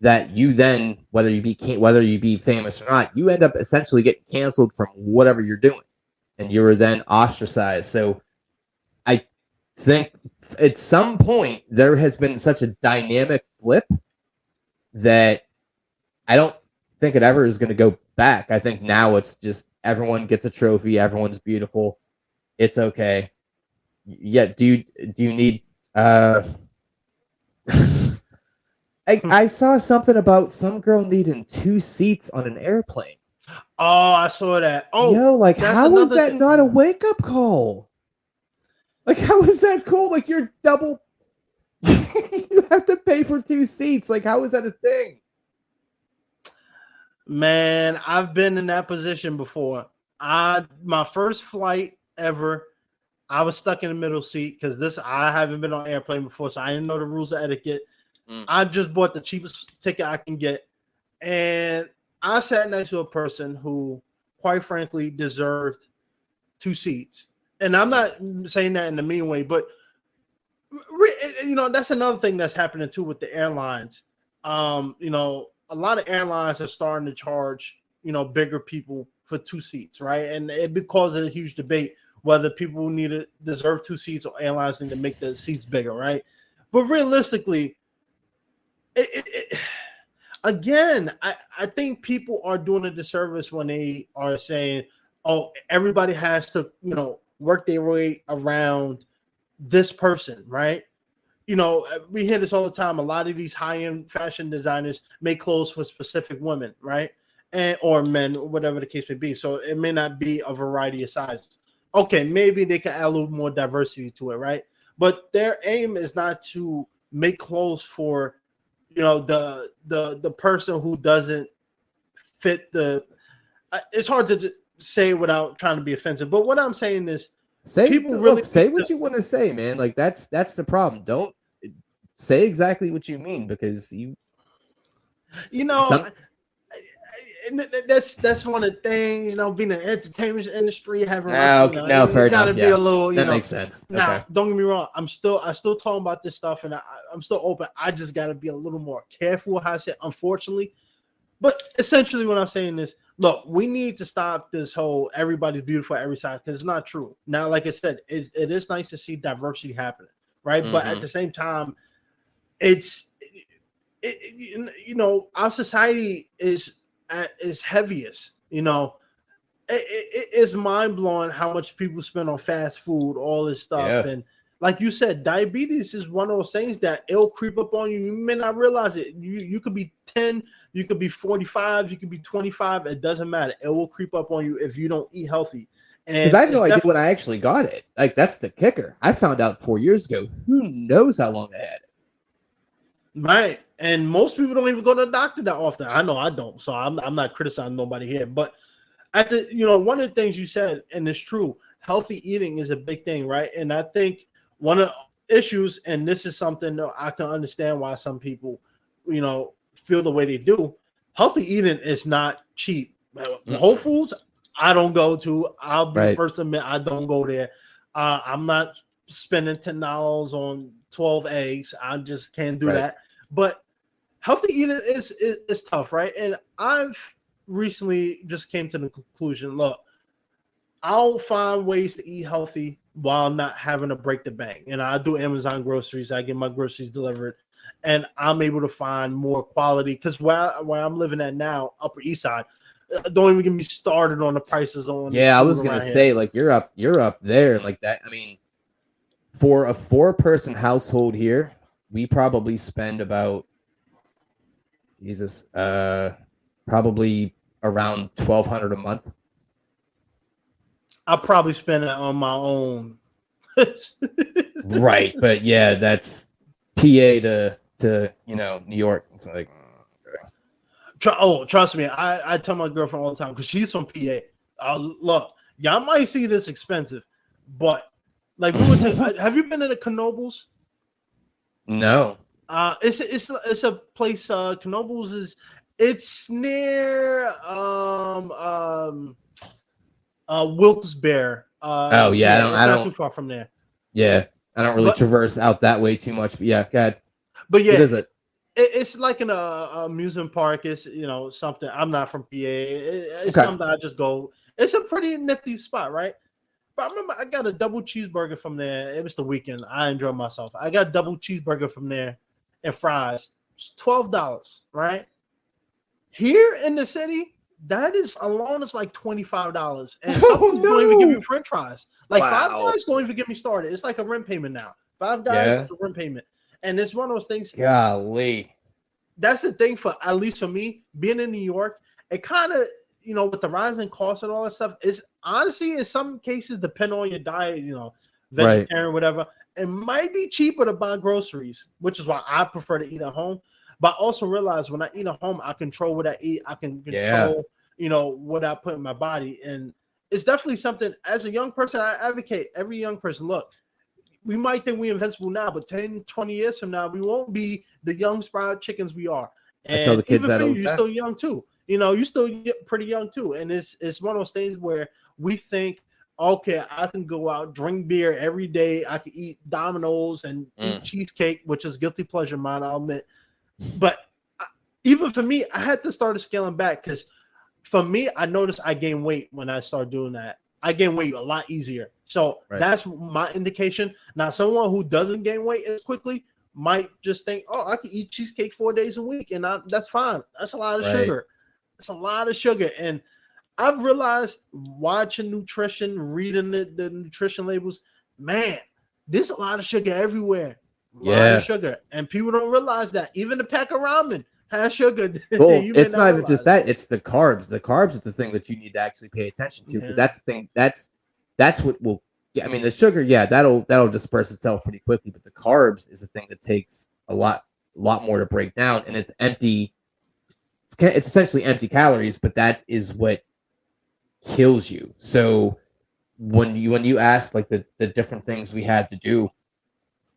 that you then, whether you be famous or not, you end up essentially getting canceled from whatever you're doing, and you were then ostracized. So I think at some point there has been such a dynamic flip that I don't think it ever is going to go back. I think now it's just everyone gets a trophy, everyone's beautiful, it's okay. Yeah, do you need I saw something about some girl needing 2 seats on an airplane. Oh, I saw that. Oh, how is that not a wake-up call? How is that cool? You're double you have to pay for 2 seats. How is that a thing? Man, I've been in that position before. My first flight ever, I was stuck in the middle seat because I haven't been on an airplane before, so I didn't know the rules of etiquette. I just bought the cheapest ticket I can get, and I sat next to a person who, quite frankly, deserved 2 seats. And I'm not saying that in a mean way, but that's another thing that's happening too with the airlines. A lot of airlines are starting to charge bigger people for 2 seats, right? And it causes a huge debate whether people deserve 2 seats or airlines need to make the seats bigger, right? But realistically, again, I think people are doing a disservice when they are saying, oh, everybody has to, work their way around this person, right? we hear this all the time. A lot of these high-end fashion designers make clothes for specific women, right? Or men, whatever the case may be. So it may not be a variety of sizes. Okay, maybe they can add a little more diversity to it, right? But their aim is not to make clothes for, the person who doesn't fit the. It's hard to say without trying to be offensive, but what I'm saying is, say what you want to say, man. Like that's the problem. Don't say exactly what you mean, because that's one of the things, being in the entertainment industry, having fair enough. Be a little, that makes sense. Now, okay. Don't get me wrong. I still talking about this stuff, and I'm still open. I just got to be a little more careful how I say, unfortunately. But essentially, what I'm saying is, look, we need to stop this whole everybody's beautiful every side, because it's not true. Now, like I said, it is nice to see diversity happening, right? Mm-hmm. But at the same time, our society is heaviest. It is mind blowing how much people spend on fast food, all this stuff, and like you said, diabetes is one of those things that it'll creep up on you. You may not realize it. You could be 10, you could be 45, you could be 25. It doesn't matter. It will creep up on you if you don't eat healthy. Because I have no idea when I actually got it. Like, that's the kicker. I found out 4 years ago. Who knows how long I had it? Right. And most people don't even go to the doctor that often. I know I don't. So I'm not criticizing nobody here. But one of the things you said, and it's true, healthy eating is a big thing, right? And I think one of the issues, and this is something that I can understand why some people, feel the way they do. Healthy eating is not cheap. Whole Foods, I don't go to. I'll be the first to admit I don't go there. I'm not spending $10 on 12 eggs. I just can't do that. But healthy eating is tough, right? And I've recently just came to the conclusion, look, I'll find ways to eat healthy while not having to break the bank. And I do Amazon groceries. I get my groceries delivered, and I'm able to find more quality, because where I'm living at now, Upper East Side, don't even get me started on the prices on. Yeah, I was gonna say, like, you're up there like that. I mean, for a 4-person household here, we probably spend about probably around $1,200 a month. I'll probably spend it on my own. Right, but yeah, that's PA to New York. It's like, trust me, I tell my girlfriend all the time, because she's from PA. Look, y'all might see this expensive, but like, have you been to the Knoebels? No. It's a place. Knoebels it's near Wilkes-Barre. I don't. Not too far from there. Yeah, I don't really traverse out that way too much. But yeah, God. But yeah, what is it? It's like an amusement park. It's something. I'm not from PA. It's something I just go. It's a pretty nifty spot, right? But I remember I got a double cheeseburger from there. It was the weekend. I enjoyed myself. I got a double cheeseburger from there and fries. It's $12, right? Here in the city, that is alone is like $25. And some people don't even give you French fries. Like, Five Guys don't even get me started. It's like a rent payment now. Five Guys is a rent payment. And it's one of those things. Golly. That's the thing, for at least for me, being in New York, it kind of, with the rising costs and all that stuff, is honestly, in some cases, depending on your diet, vegetarian, whatever, it might be cheaper to buy groceries, which is why I prefer to eat at home. But I also realize when I eat at home, I control what I eat. I can control, what I put in my body. And it's definitely something, as a young person, I advocate every young person, look, we might think we're invincible now, but 10, 20 years from now, we won't be the young sprouted chickens we are. And I tell the kids even that you're still young too. You're still pretty young too. And it's one of those things where we think, okay, I can go out, drink beer every day. I can eat Domino's and eat cheesecake, which is guilty pleasure of mine, I'll admit. But even for me, I had to start scaling back, because for me, I noticed I gained weight when I started doing that. I gain weight a lot easier. So that's my indication. Now, someone who doesn't gain weight as quickly might just think, oh, I can eat cheesecake 4 days a week, and that's fine. That's a lot of sugar. It's a lot of sugar. And I've realized, watching nutrition, reading the nutrition labels, man, there's a lot of sugar everywhere. A lot of sugar, and people don't realize that even the pack of ramen has sugar. Well, it's not even just that; it's the carbs. The carbs is the thing that you need to actually pay attention to, because that's the thing. That's what will. Yeah, I mean, the sugar, yeah, that'll disperse itself pretty quickly, but the carbs is the thing that takes a lot more to break down, and it's empty. It's essentially empty calories, but that is what kills you. So when you ask like the different things we had to do,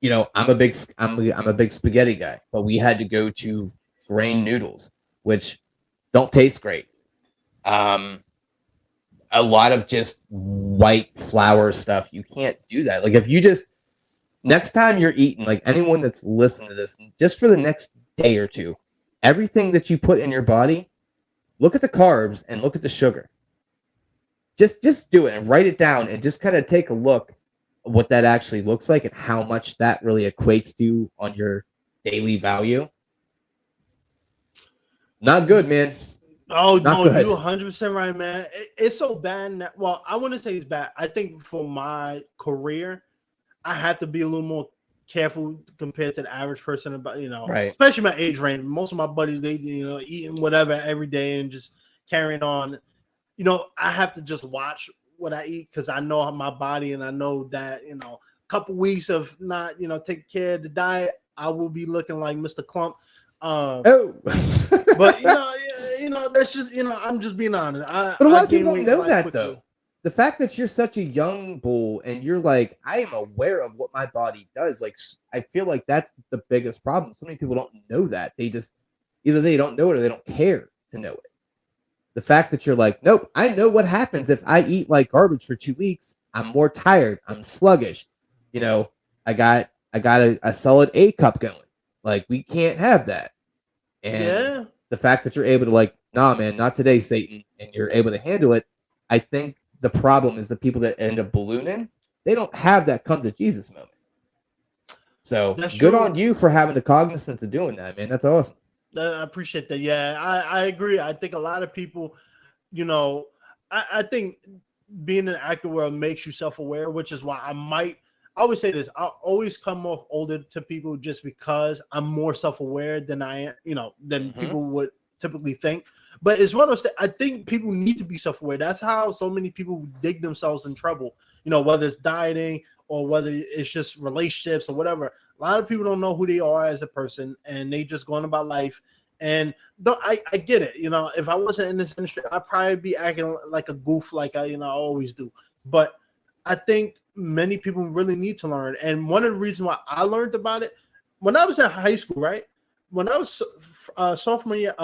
you know, I'm a big spaghetti guy, but we had to go to grain noodles, which don't taste great. A lot of just white flour stuff. You can't do that. Like, if you just, next time you're eating, like anyone that's listening to this, just for the next day or two, everything that you put in your body, look at the carbs and look at the sugar. Just do it and write it down and just kind of take a look at what that actually looks like and how much that really equates to on your daily value. Not good, man. Oh, no, you're 100% right, man. It's so bad now. Well, I wouldn't say it's bad. I think for my career, I have to be a little more careful compared to the average person, about, you know, right. Especially my age range. Most of my buddies, they, you know, eating whatever every day and just carrying on. You know, I have to just watch what I eat because I know my body, and I know that, you know, a couple weeks of not, you know, taking care of the diet, I will be looking like Mr. Clump. But you know, that's just, you know, I'm just being honest. But a lot of people don't know that though. The fact that you're such a young bull and you're like, I am aware of what my body does. Like, I feel like that's the biggest problem. So many people don't know that. They just, either they don't know it or they don't care to know it. The fact that you're like, nope, I know what happens if I eat like garbage for 2 weeks. I'm more tired. I'm sluggish. You know, I got a solid A cup going. Like, we can't have that. And the fact that you're able to, like, nah, man, not today, Satan, and you're able to handle it, I think the problem is the people that end up ballooning, they don't have that come to Jesus moment. So good on you for having the cognizance of doing that, man. That's awesome. I appreciate that. Yeah, I agree. I think a lot of people, you know, I think being in the acting world makes you self-aware, which is why I always say this. I'll always come off older to people just because I'm more self-aware than I am, you know, than people would typically think. But it's one of those things, I think people need to be self-aware. That's how so many people dig themselves in trouble, you know, whether it's dieting or whether it's just relationships or whatever. A lot of people don't know who they are as a person, and they just going about life. And I get it. You know, if I wasn't in this industry, I'd probably be acting like a goof, like I always do. But I think many people really need to learn. And one of the reasons why I learned about it, when I was in high school, right? When I was sophomore year,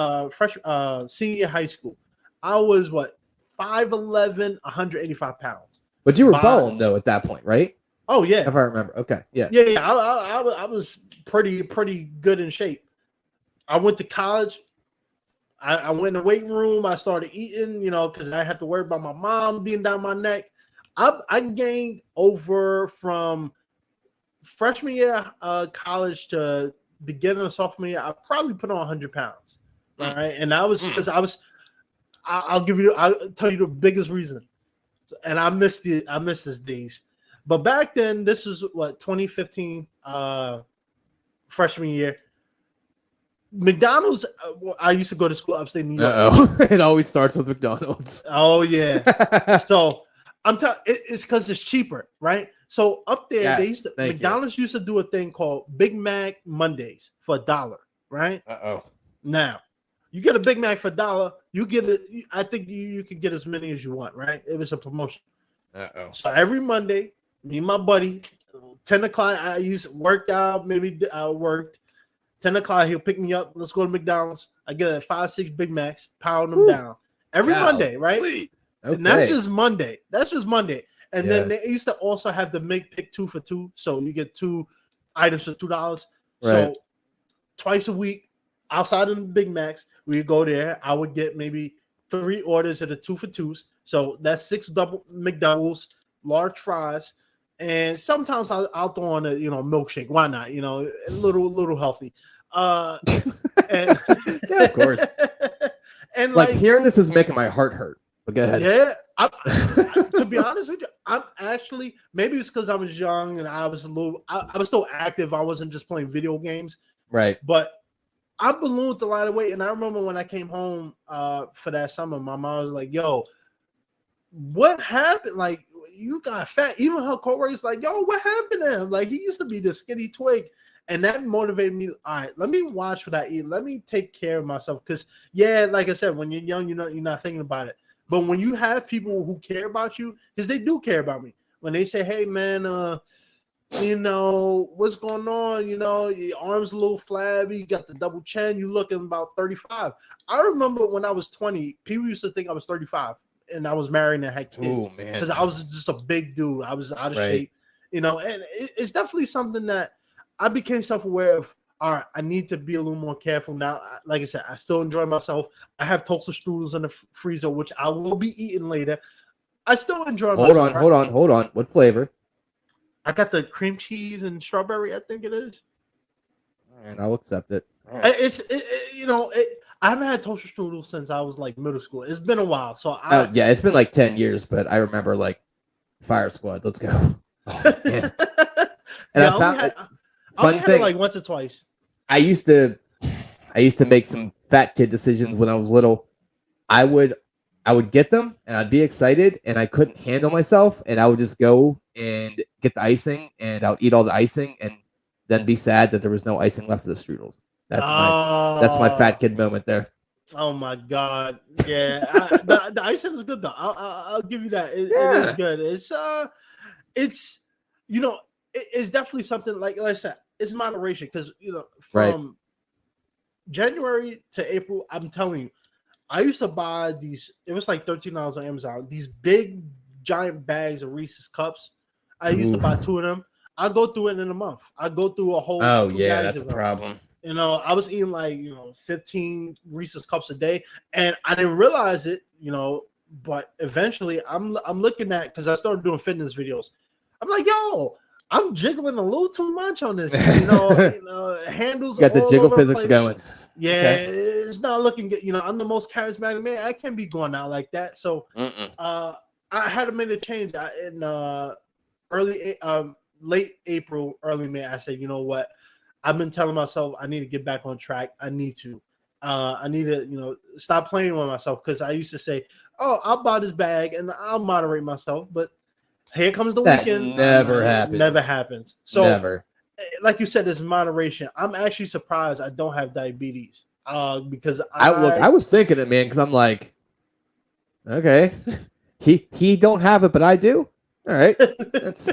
senior high school, I was 5'11", 185 pounds. But you were balling though at that point, right? Oh yeah, if I remember. Okay, yeah. I was pretty good in shape. I went to college. I went in the weight room. I started eating, you know, because I had to worry about my mom being down my neck. I gained over from freshman year college to beginning of sophomore year. I probably put on 100 pounds. All right, and that was because I'll tell you the biggest reason, and I missed this days. But back then, this was 2015, freshman year. McDonald's. I used to go to school upstate New York. It always starts with McDonald's. Oh yeah. So I'm telling it's because it's cheaper, right? So up there, McDonald's used to do a thing called Big Mac Mondays for $1, right? Now you get a Big Mac for $1. You get it. I think you can get as many as you want, right? It was a promotion. So every Monday, me and my buddy, 10 o'clock, I worked out, maybe I worked. 10 o'clock, he'll pick me up. Let's go to McDonald's. I get 5, 6 Big Macs, pound them down. Every Monday, right? Okay. And that's just Monday. And then they used to also have the McPick 2 for $2. So you get 2 items for $2. Right. So twice a week, outside of the Big Macs, we would go there. I would get maybe 3 orders of the 2 for $2s. So that's 6 double McDoubles, large fries. And sometimes I'll throw on a milkshake. Why not? You know, a little healthy. And yeah, of course. And like hearing this is making my heart hurt. But go ahead. Yeah, to be honest with you, I'm actually, maybe it's because I was young and I was I was still active. I wasn't just playing video games. Right. But I ballooned a lot of weight. And I remember when I came home for that summer, my mom was like, yo, what happened? Like, you got fat. Even her co-workers like, yo, what happened to him? Like, he used to be this skinny twig. And that motivated me. All right, let me watch what I eat. Let me take care of myself. Because, yeah, like I said, when you're young, you're not thinking about it. But when you have people who care about you, because they do care about me. When they say, hey, man, what's going on? Your arm's a little flabby. You got the double chin. You looking about 35. I remember when I was 20, people used to think I was 35. And I was married and had kids. Oh, man. Because I was just a big dude. I was out of shape. And it's definitely something that I became self-aware of. All right, I need to be a little more careful now. Like I said, I still enjoy myself. I have toaster strudels in the freezer, which I will be eating later. I still enjoy myself. Hold on. What flavor? I got the cream cheese and strawberry, I think it is. And I'll accept it. I haven't had toaster strudels since I was like middle school. It's been a while. So it's been like 10 years, but I remember like Fire Squad. Let's go. Oh, yeah. And I only had it like once or twice. I used to make some fat kid decisions when I was little. I would get them and I'd be excited and I couldn't handle myself and I would just go and get the icing and I would eat all the icing and then be sad that there was no icing left for the strudels. That's my fat kid moment there. Oh my God. Yeah. The icing is good though. I'll give you that. It is good. It's it's definitely something like I said, it's moderation because from January to April, I'm telling you, I used to buy these. It was like $13 on Amazon. These big giant bags of Reese's cups. I used to buy 2 of them. I go through it in a month. I go through a whole. Oh yeah, that's a problem. I was eating like 15 Reese's cups a day, and I didn't realize it. But eventually, I'm looking at because I started doing fitness videos. I'm like, yo, I'm jiggling a little too much on this. Handles. Got the jiggle physics going. Yeah, okay. It's not looking good. I'm the most charismatic man. I can't be going out like that. So, I had to make a change in late April, early May. I said, you know what? I've been telling myself I need to get back on track. I need to stop playing with myself because I used to say, oh, I'll buy this bag and I'll moderate myself, but here comes the weekend. Never happens. Never happens. So, never. Like you said, it's moderation. I'm actually surprised I don't have diabetes because I was thinking it, man, because I'm like, okay, he don't have it, but I do. All right, that's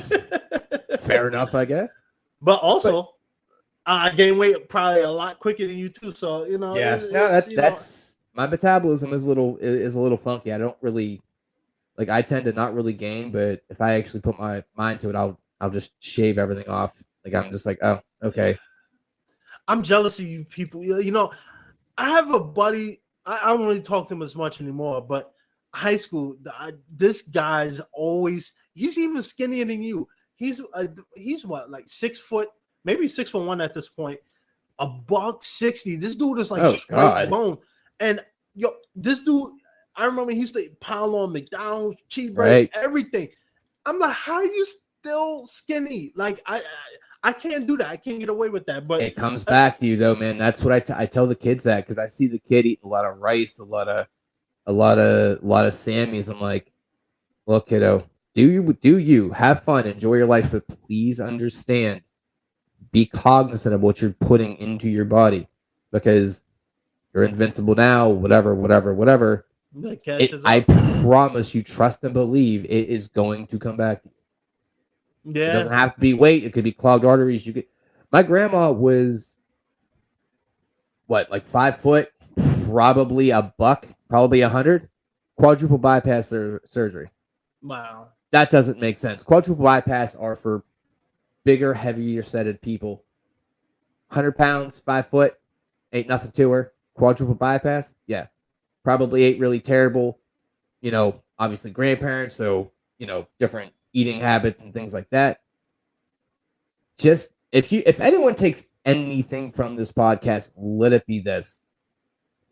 fair enough, I guess. But also, I gain weight probably a lot quicker than you too. So that's my metabolism is a little funky. I don't really. Like I tend to not really gain, but if I actually put my mind to it, I'll just shave everything off. Like I'm just like, oh, okay. I'm jealous of you people. I have a buddy. I don't really talk to him as much anymore, but high school, this guy's always. He's even skinnier than you. He's what, like 6 foot, maybe 6'1" at this point. $160. This dude is like straight bone, and this dude. I remember he used to pile on McDonald's, cheeseburger, everything. I'm like, how are you still skinny? Like, I can't do that. I can't get away with that. But it comes back to you, though, man. That's what I tell the kids that because I see the kid eating a lot of rice, a lot of Sammys. I'm like, look, kiddo, do you have fun, enjoy your life, but please understand, be cognizant of what you're putting into your body because you're invincible now. Whatever. I promise you, trust and believe it is going to come back. Yeah. It doesn't have to be weight. It could be clogged arteries. My grandma was like 5 foot, probably $100, probably 100. Quadruple bypass surgery. Wow. That doesn't make sense. Quadruple bypass are for bigger, heavier setted people. 100 pounds, 5 foot, ain't nothing to her. Quadruple bypass, yeah. Probably ate really terrible, obviously grandparents, so, different eating habits and things like that. Just if anyone takes anything from this podcast, let it be this.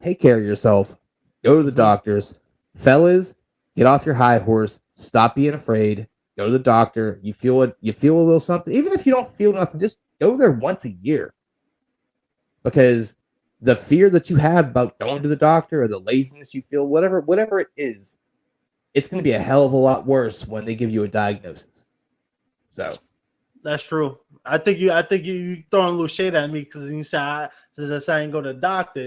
Take care of yourself. Go to the doctors. Fellas, get off your high horse. Stop being afraid. Go to the doctor. You feel it. You feel a little something. Even if you don't feel nothing, just go there once a year. Because the fear that you have about going to the doctor or the laziness you feel, whatever it is, it's going to be a hell of a lot worse when they give you a diagnosis. So that's true. I think you throwing a little shade at me because you said since I ain't go to the doctor,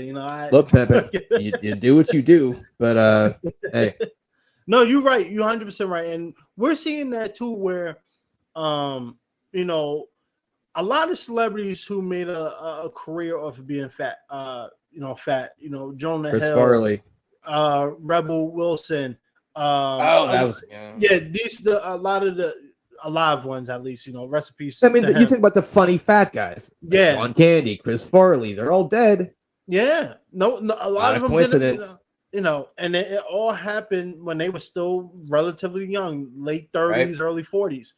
look, Pepe, you do what you do, but hey, no, you're right. You're 100% right, and we're seeing that too, where a lot of celebrities who made a career of being fat, Jonah Chris Hill, Farley, Rebel Wilson. that was a lot of the alive ones, at least, recipes. I mean, you think about the funny fat guys, like John Candy, Chris Farley, they're all dead. Yeah, no, a lot of them coincidence. And it all happened when they were still relatively young, late 30s, right. Early 40s.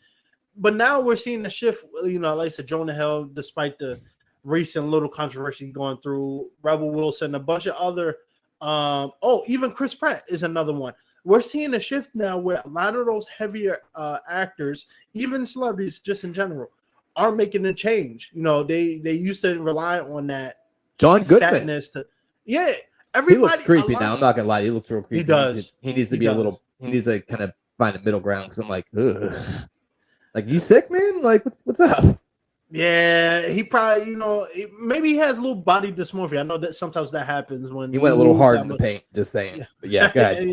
But now we're seeing the shift, like I said, Jonah Hill, despite the recent little controversy going through, Rebel Wilson, a bunch of other, even Chris Pratt is another one. We're seeing a shift now where a lot of those heavier actors, even celebrities just in general, are making a change. They used to rely on that John Goodman. Fatness everybody. He looks creepy now. I'm not gonna lie. He looks real creepy. He does. He needs to be a little. He needs to kind of find a middle ground because I'm like, ugh. Like, you sick, man? Like, what's up? Yeah, he probably, maybe he has a little body dysmorphia. I know that sometimes that happens when he went a little hard in the paint. Just saying. Yeah, go ahead.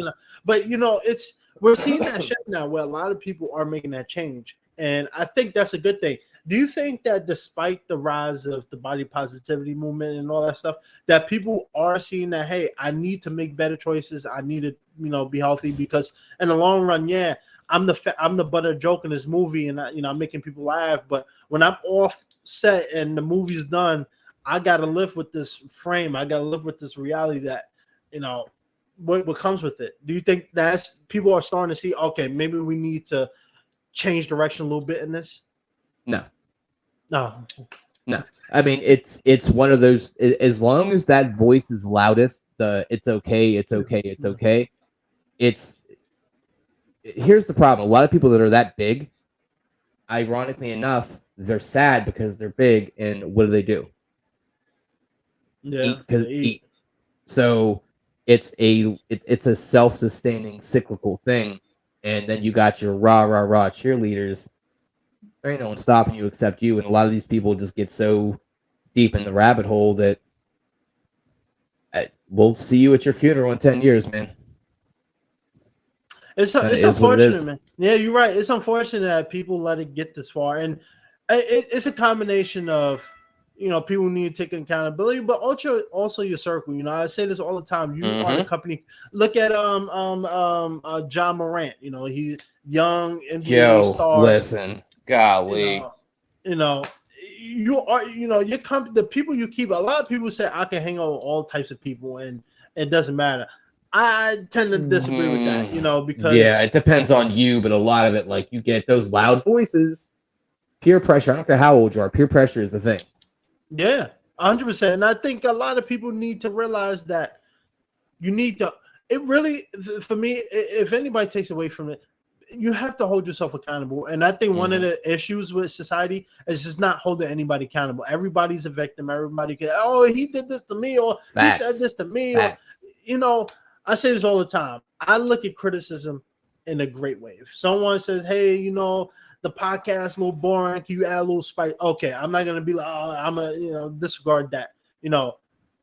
We're seeing that shift now where a lot of people are making that change, and I think that's a good thing. Do you think that despite the rise of the body positivity movement and all that stuff, that people are seeing that, hey, I need to make better choices. I need to, be healthy because in the long run, I'm the butt of a joke in this movie, and I'm making people laugh. But when I'm off set and the movie's done, I gotta live with this frame. I gotta live with this reality that, what comes with it. Do you think that's people are starting to see? Okay, maybe we need to change direction a little bit in this. No. I mean, it's one of those. As long as that voice is loudest, it's okay. Here's the problem. A lot of people that are that big, ironically enough, they're sad because they're big, and what do? Yeah, eat. So it's a self-sustaining cyclical thing, and then you got your rah cheerleaders. There ain't no one stopping you except you, and a lot of these people just get so deep in the rabbit hole that we'll see you at your funeral in 10 years, man. It's unfortunate, man. Yeah, you're right. It's unfortunate that people let it get this far, and it's a combination of, people need to take accountability, but also your circle. I say this all the time. You are the company. Look at John Morant. He's young NBA star. Listen, golly. You are. Your company. The people you keep. A lot of people say I can hang out with all types of people, and it doesn't matter. I tend to disagree with that, because it depends on you, but a lot of it, like, you get those loud voices, peer pressure. I don't care how old you are, peer pressure is the thing. Yeah, 100%. And I think a lot of people need to realize that you need to. It really, for me, if anybody takes away from it, you have to hold yourself accountable. And I think one of the issues with society is just not holding anybody accountable. Everybody's a victim. Everybody can, he did this to me, or Facts. He said this to me, Facts. or I say this all the time. I look at criticism in a great way. If someone says, hey, the podcast a little boring, can you add a little spice? Okay, I'm not going to be like, I'm a, disregard that.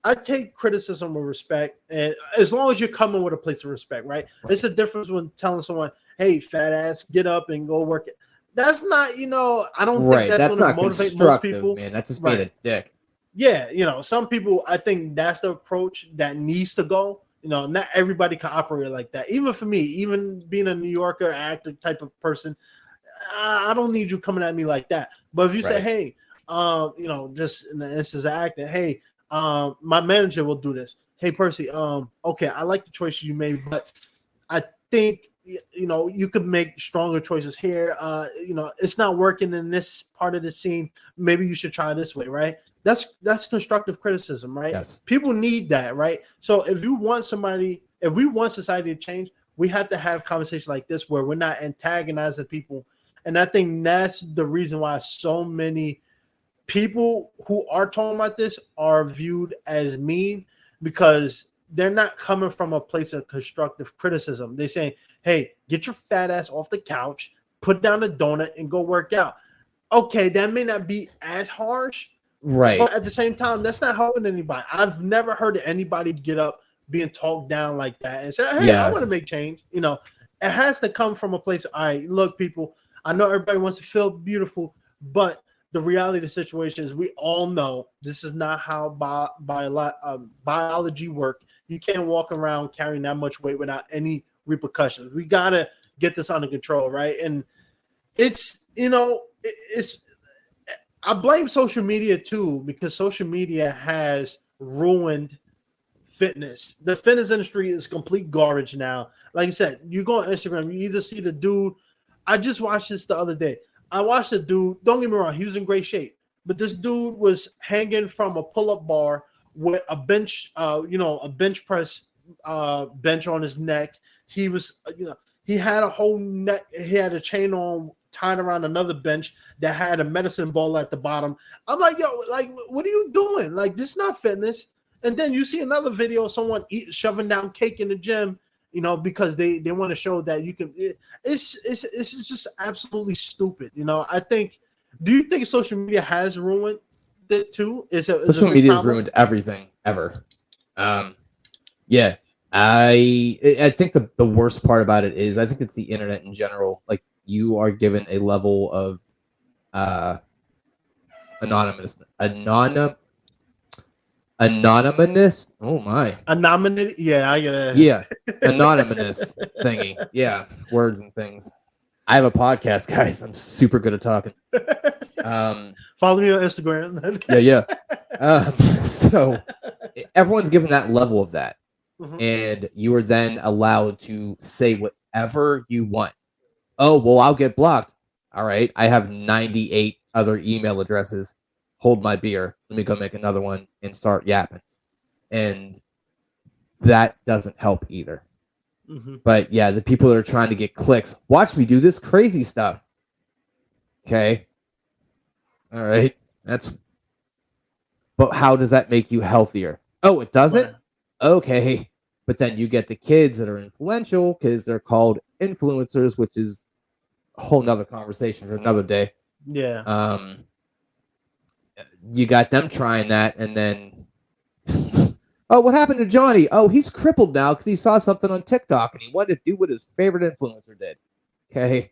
I take criticism with respect, and as long as you're coming with a place of respect, right? It's a difference when telling someone, hey, fat ass, get up and go work it. That's not, I don't think that's going to motivate most people. Man, that's just being a dick. Yeah, some people, I think that's the approach that needs to go. Not everybody can operate like that. Even for me, even being a New Yorker, actor type of person, I don't need you coming at me like that. But if you say, hey, just in the instance of acting, hey, my manager will do this. Hey, Percy, okay, I like the choices you made, but I think, you could make stronger choices here. It's not working in this part of the scene. Maybe you should try this way, right? That's constructive criticism, right? Yes. People need that, right? So if we want society to change, we have to have conversations like this where we're not antagonizing people. And I think that's the reason why so many people who are talking about this are viewed as mean, because they're not coming from a place of constructive criticism. They're saying, hey, get your fat ass off the couch, put down a donut, and go work out. Okay, that may not be as harsh, Right. but at the same time, that's not helping anybody. I've never heard of anybody get up being talked down like that and say, hey, I want to make change. You know, it has to come from a place, all right, look, people, I know everybody wants to feel beautiful, but the reality of the situation is we all know this is not how biology works. You can't walk around carrying that much weight without any repercussions. We got to get this under control, right? And it's, you know, I blame social media too, because social media has ruined fitness. The fitness industry is complete garbage now. Like I said, you go on Instagram, you either see the dude. I just watched this the other day. I watched a dude, don't get me wrong, he was in great shape, but this dude was hanging from a pull-up bar with a bench, a bench press bench on his neck. He was, he had a whole neck, he had a chain on tied around another bench that had a medicine ball at the bottom. I'm like, yo, like, what are you doing? Like, this is not fitness. And then you see another video of someone shoving down cake in the gym, because they want to show that you can. It's just absolutely stupid. Do you think social media has ruined it too? Social media has ruined everything ever. Yeah, I think the worst part about it is I think it's the internet in general. Like, you are given a level of anonymous. Oh my. Anonymous. Yeah, yeah. Anonymous thingy. Yeah. Words and things. I have a podcast, guys. I'm super good at talking. Follow me on Instagram. yeah. So everyone's given that level of that. Mm-hmm. And you are then allowed to say whatever you want. Oh, well, I'll get blocked. All right. I have 98 other email addresses. Hold my beer. Let me go make another one and start yapping. And that doesn't help either. Mm-hmm. But yeah, the people that are trying to get clicks, watch me do this crazy stuff. Okay. All right. But how does that make you healthier? Oh, it doesn't? Right. Okay. But then you get the kids that are influential because they're called influencers, which is a whole nother conversation for another day. Yeah. You got them trying that, and then oh, what happened to Johnny? Oh, he's crippled now because he saw something on TikTok and he wanted to do what his favorite influencer did. Okay.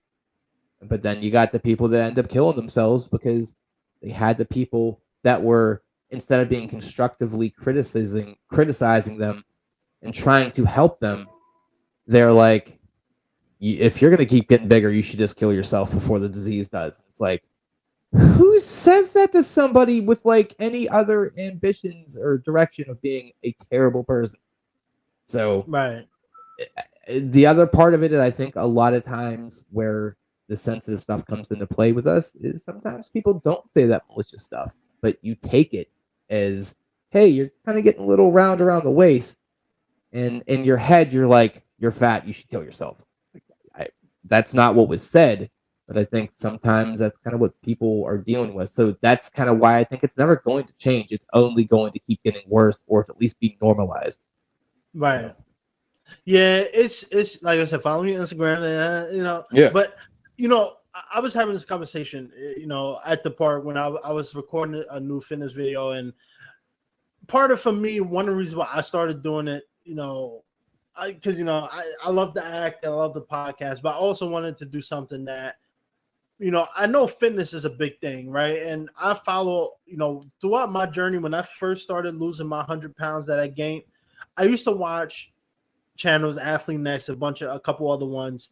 But then you got the people that end up killing themselves because they had the people that were, instead of being constructively criticizing them and trying to help them, they're like, if you're going to keep getting bigger, you should just kill yourself before the disease does. It's like, who says that to somebody with like any other ambitions or direction of being a terrible person? So right. The other part of it, I think a lot of times where the sensitive stuff comes into play with us is sometimes people don't say that malicious stuff, but you take it as, hey, you're kind of getting a little round around the waist, and in your head you're like, you're fat, you should kill yourself. That's not what was said. But I think sometimes that's kind of what people are dealing with. So that's kind of why I think it's never going to change. It's only going to keep getting worse, or at least be normalized. Right. So. Yeah, it's like I said, follow me on Instagram. Yeah. But I was having this conversation, at the part when I was recording a new fitness video, and part of, for me, one of the reasons why I started doing it, because I love the act, I love the podcast, but I also wanted to do something that. I know fitness is a big thing, right? And I follow, throughout my journey, when I first started losing my 100 pounds that I gained, I used to watch channels, Athlete Next, a couple other ones,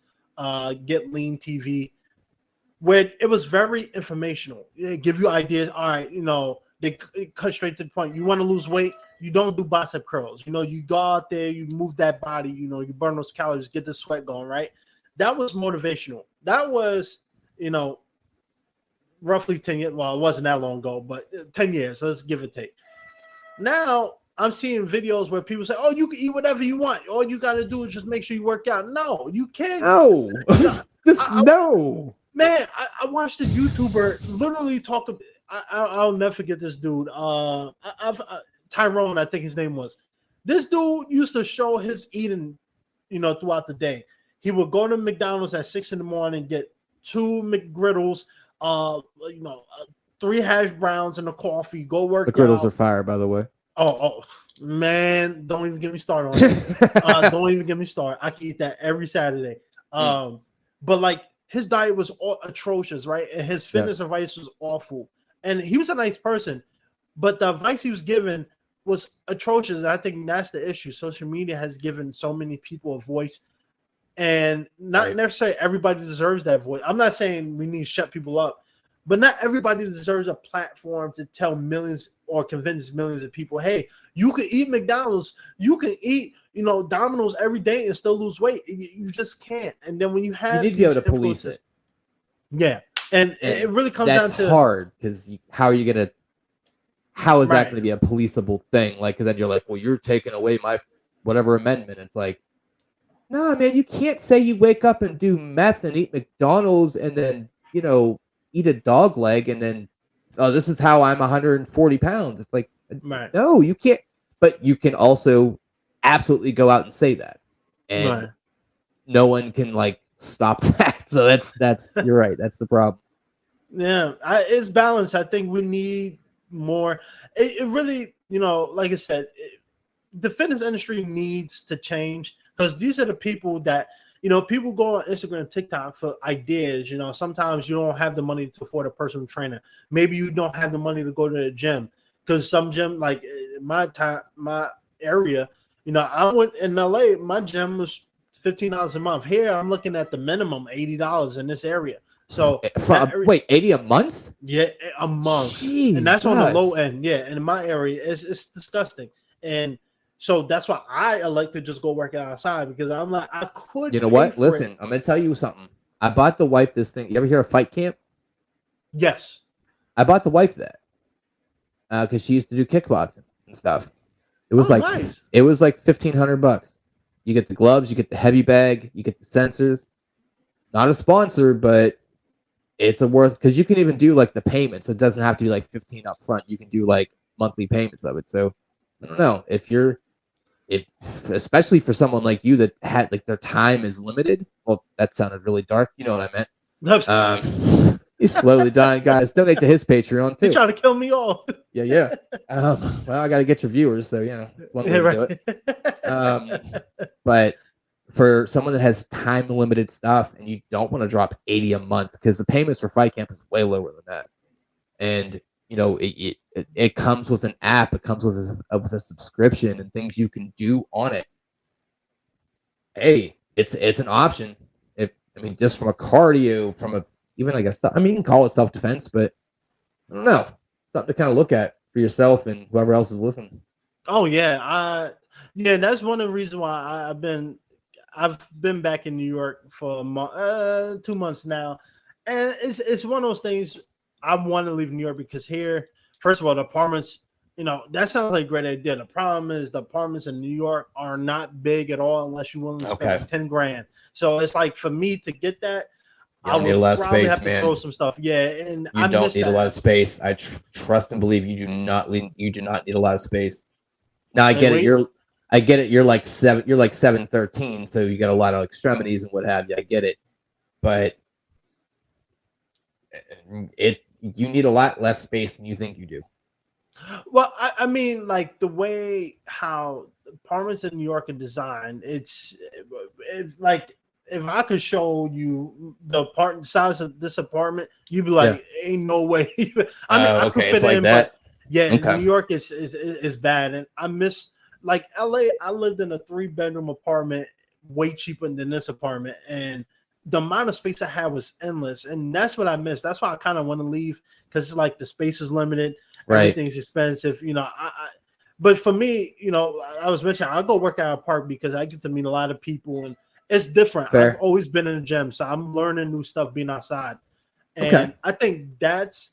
Get Lean TV, where it was very informational. They give you ideas. All right, they cut straight to the point. You want to lose weight? You don't do bicep curls. You go out there, you move that body, you burn those calories, get the sweat going, right? That was motivational. That was, roughly 10 years. Well, it wasn't that long ago, but 10 years. Let's give it take. Now, I'm seeing videos where people say, "Oh, you can eat whatever you want. All you got to do is just make sure you work out." No, you can't. No, just I, no. Man, I watched a YouTuber literally talk. I'll never forget this dude. Tyrone, I think his name was. This dude used to show his eating, throughout the day. He would go to McDonald's at 6 a.m, get 2 McGriddles, 3 hash browns and a coffee. Go work. The griddles are fire, by the way. Oh man, don't even get me started on that. Don't even get me started. I can eat that every Saturday. But like his diet was atrocious, right? And his fitness advice was awful. And he was a nice person, but the advice he was given was atrocious. And I think that's the issue. Social media has given so many people a voice, and not necessarily everybody deserves that voice. I'm not saying we need to shut people up, but not everybody deserves a platform to tell millions or convince millions of people, hey, you can eat McDonald's, you can eat, Domino's every day and still lose weight. You just can't. And then when you have, you need to be able to police it. Yeah. And it really comes down to hard, because how is that going to be a policeable thing? Like, because then you're like, well, you're taking away my whatever amendment. It's like, no, man, you can't say you wake up and do meth and eat McDonald's and then, eat a dog leg and then, oh, this is how I'm 140 pounds. It's like, no, you can't. But you can also absolutely go out and say that, and no one can stop that. So that's you're right. That's the problem. Yeah, it's balance. I think we need more. It really, like I said, the fitness industry needs to change, because these are the people that, people go on Instagram and TikTok for ideas. Sometimes you don't have the money to afford a personal trainer. Maybe you don't have the money to go to the gym, because some gym, like my area, I went in LA, my gym was $15 a month. Here, I'm looking at the minimum $80 in this area. So wait, 80 a month? Yeah, a month. Jesus. And that's on the low end. Yeah, and in my area, it's disgusting. And so that's why I like to just go work out outside, because I'm like, I could. You know what? Listen, I'm gonna tell you something. I bought the wife this thing. You ever hear of Fight Camp? Yes. I bought the wife that because she used to do kickboxing and stuff. It was nice. It was like $1,500. You get the gloves, you get the heavy bag, you get the sensors. Not a sponsor, but it's because you can even do the payments. It doesn't have to be 15 up front. You can do monthly payments of it. So I don't know if especially for someone like you that had their time is limited. Well, that sounded really dark. You know what I meant. He's slowly dying, guys. Donate to his Patreon too. He's trying to kill me all. Yeah. Well, I got to get your viewers, so one way to do it. But for someone that has time limited stuff and you don't want to drop 80 a month, because the payments for Fight Camp is way lower than that, and it comes with an app, it comes with a subscription and things you can do on it. Hey, it's an option. Just from a cardio, even you can call it self-defense, but I don't know, something to kind of look at for yourself and whoever else is listening. Oh yeah, that's one of the reasons why I've been back in New York for 2 months now, and it's one of those things. I want to leave New York because here, first of all, the apartments, that sounds like a great idea. The problem is the apartments in New York are not big at all unless you're willing to spend $10,000. So it's like, for me to get that, I would need a lot of space, have to man. throw some stuff. Yeah, and you don't need a lot of space. I trust and believe you do not need a lot of space. Now I get it. You're like 7'13", so you got a lot of extremities and what have you. I get it, but you need a lot less space than you think you do. Well, I mean, the way how apartments in New York are designed, it's like, if I could show you the size of this apartment, you'd be like, ain't no way. I could fit in, that. But yeah, New York is bad. And I miss, LA, I lived in a 3-bedroom apartment, way cheaper than this apartment. And the amount of space I had was endless. And that's what I miss. That's why I kind of want to leave, because it's the space is limited. Right. Everything's expensive. But for me, I was mentioning, I go work at a park because I get to meet a lot of people, and it's different. Fair. I've always been in the gym, so I'm learning new stuff being outside. And I think that's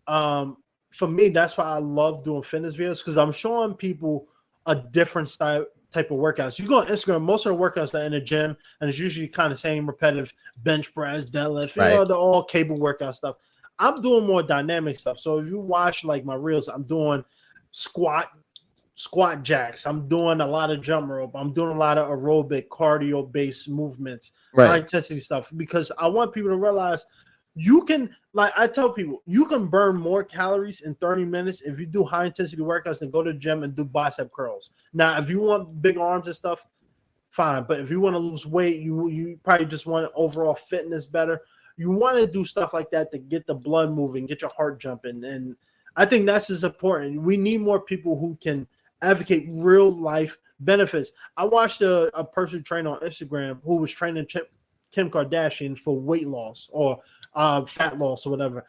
for me, that's why I love doing fitness videos, because I'm showing people a different type of workouts. You go on Instagram, most of the workouts that are in the gym, and it's usually kind of same repetitive bench press, deadlift, Right. you know, the all cable workout stuff. I'm doing more dynamic stuff. So if you watch like my reels, I'm doing squat jacks. I'm doing a lot of jump rope. I'm doing a lot of aerobic cardio based movements, high intensity stuff, because I want people to realize you can, like I tell people, you can burn more calories in 30 minutes if you do high intensity workouts than go to the gym and do bicep curls. Now, if you want big arms and stuff, fine. But if you want to lose weight, you probably just want overall fitness better. You want to do stuff like that to get the blood moving, get your heart jumping. And I think that's as important. We need more people who can advocate real life benefits. I watched a personal trainer on Instagram who was training Kim Kardashian for weight loss or fat loss or whatever.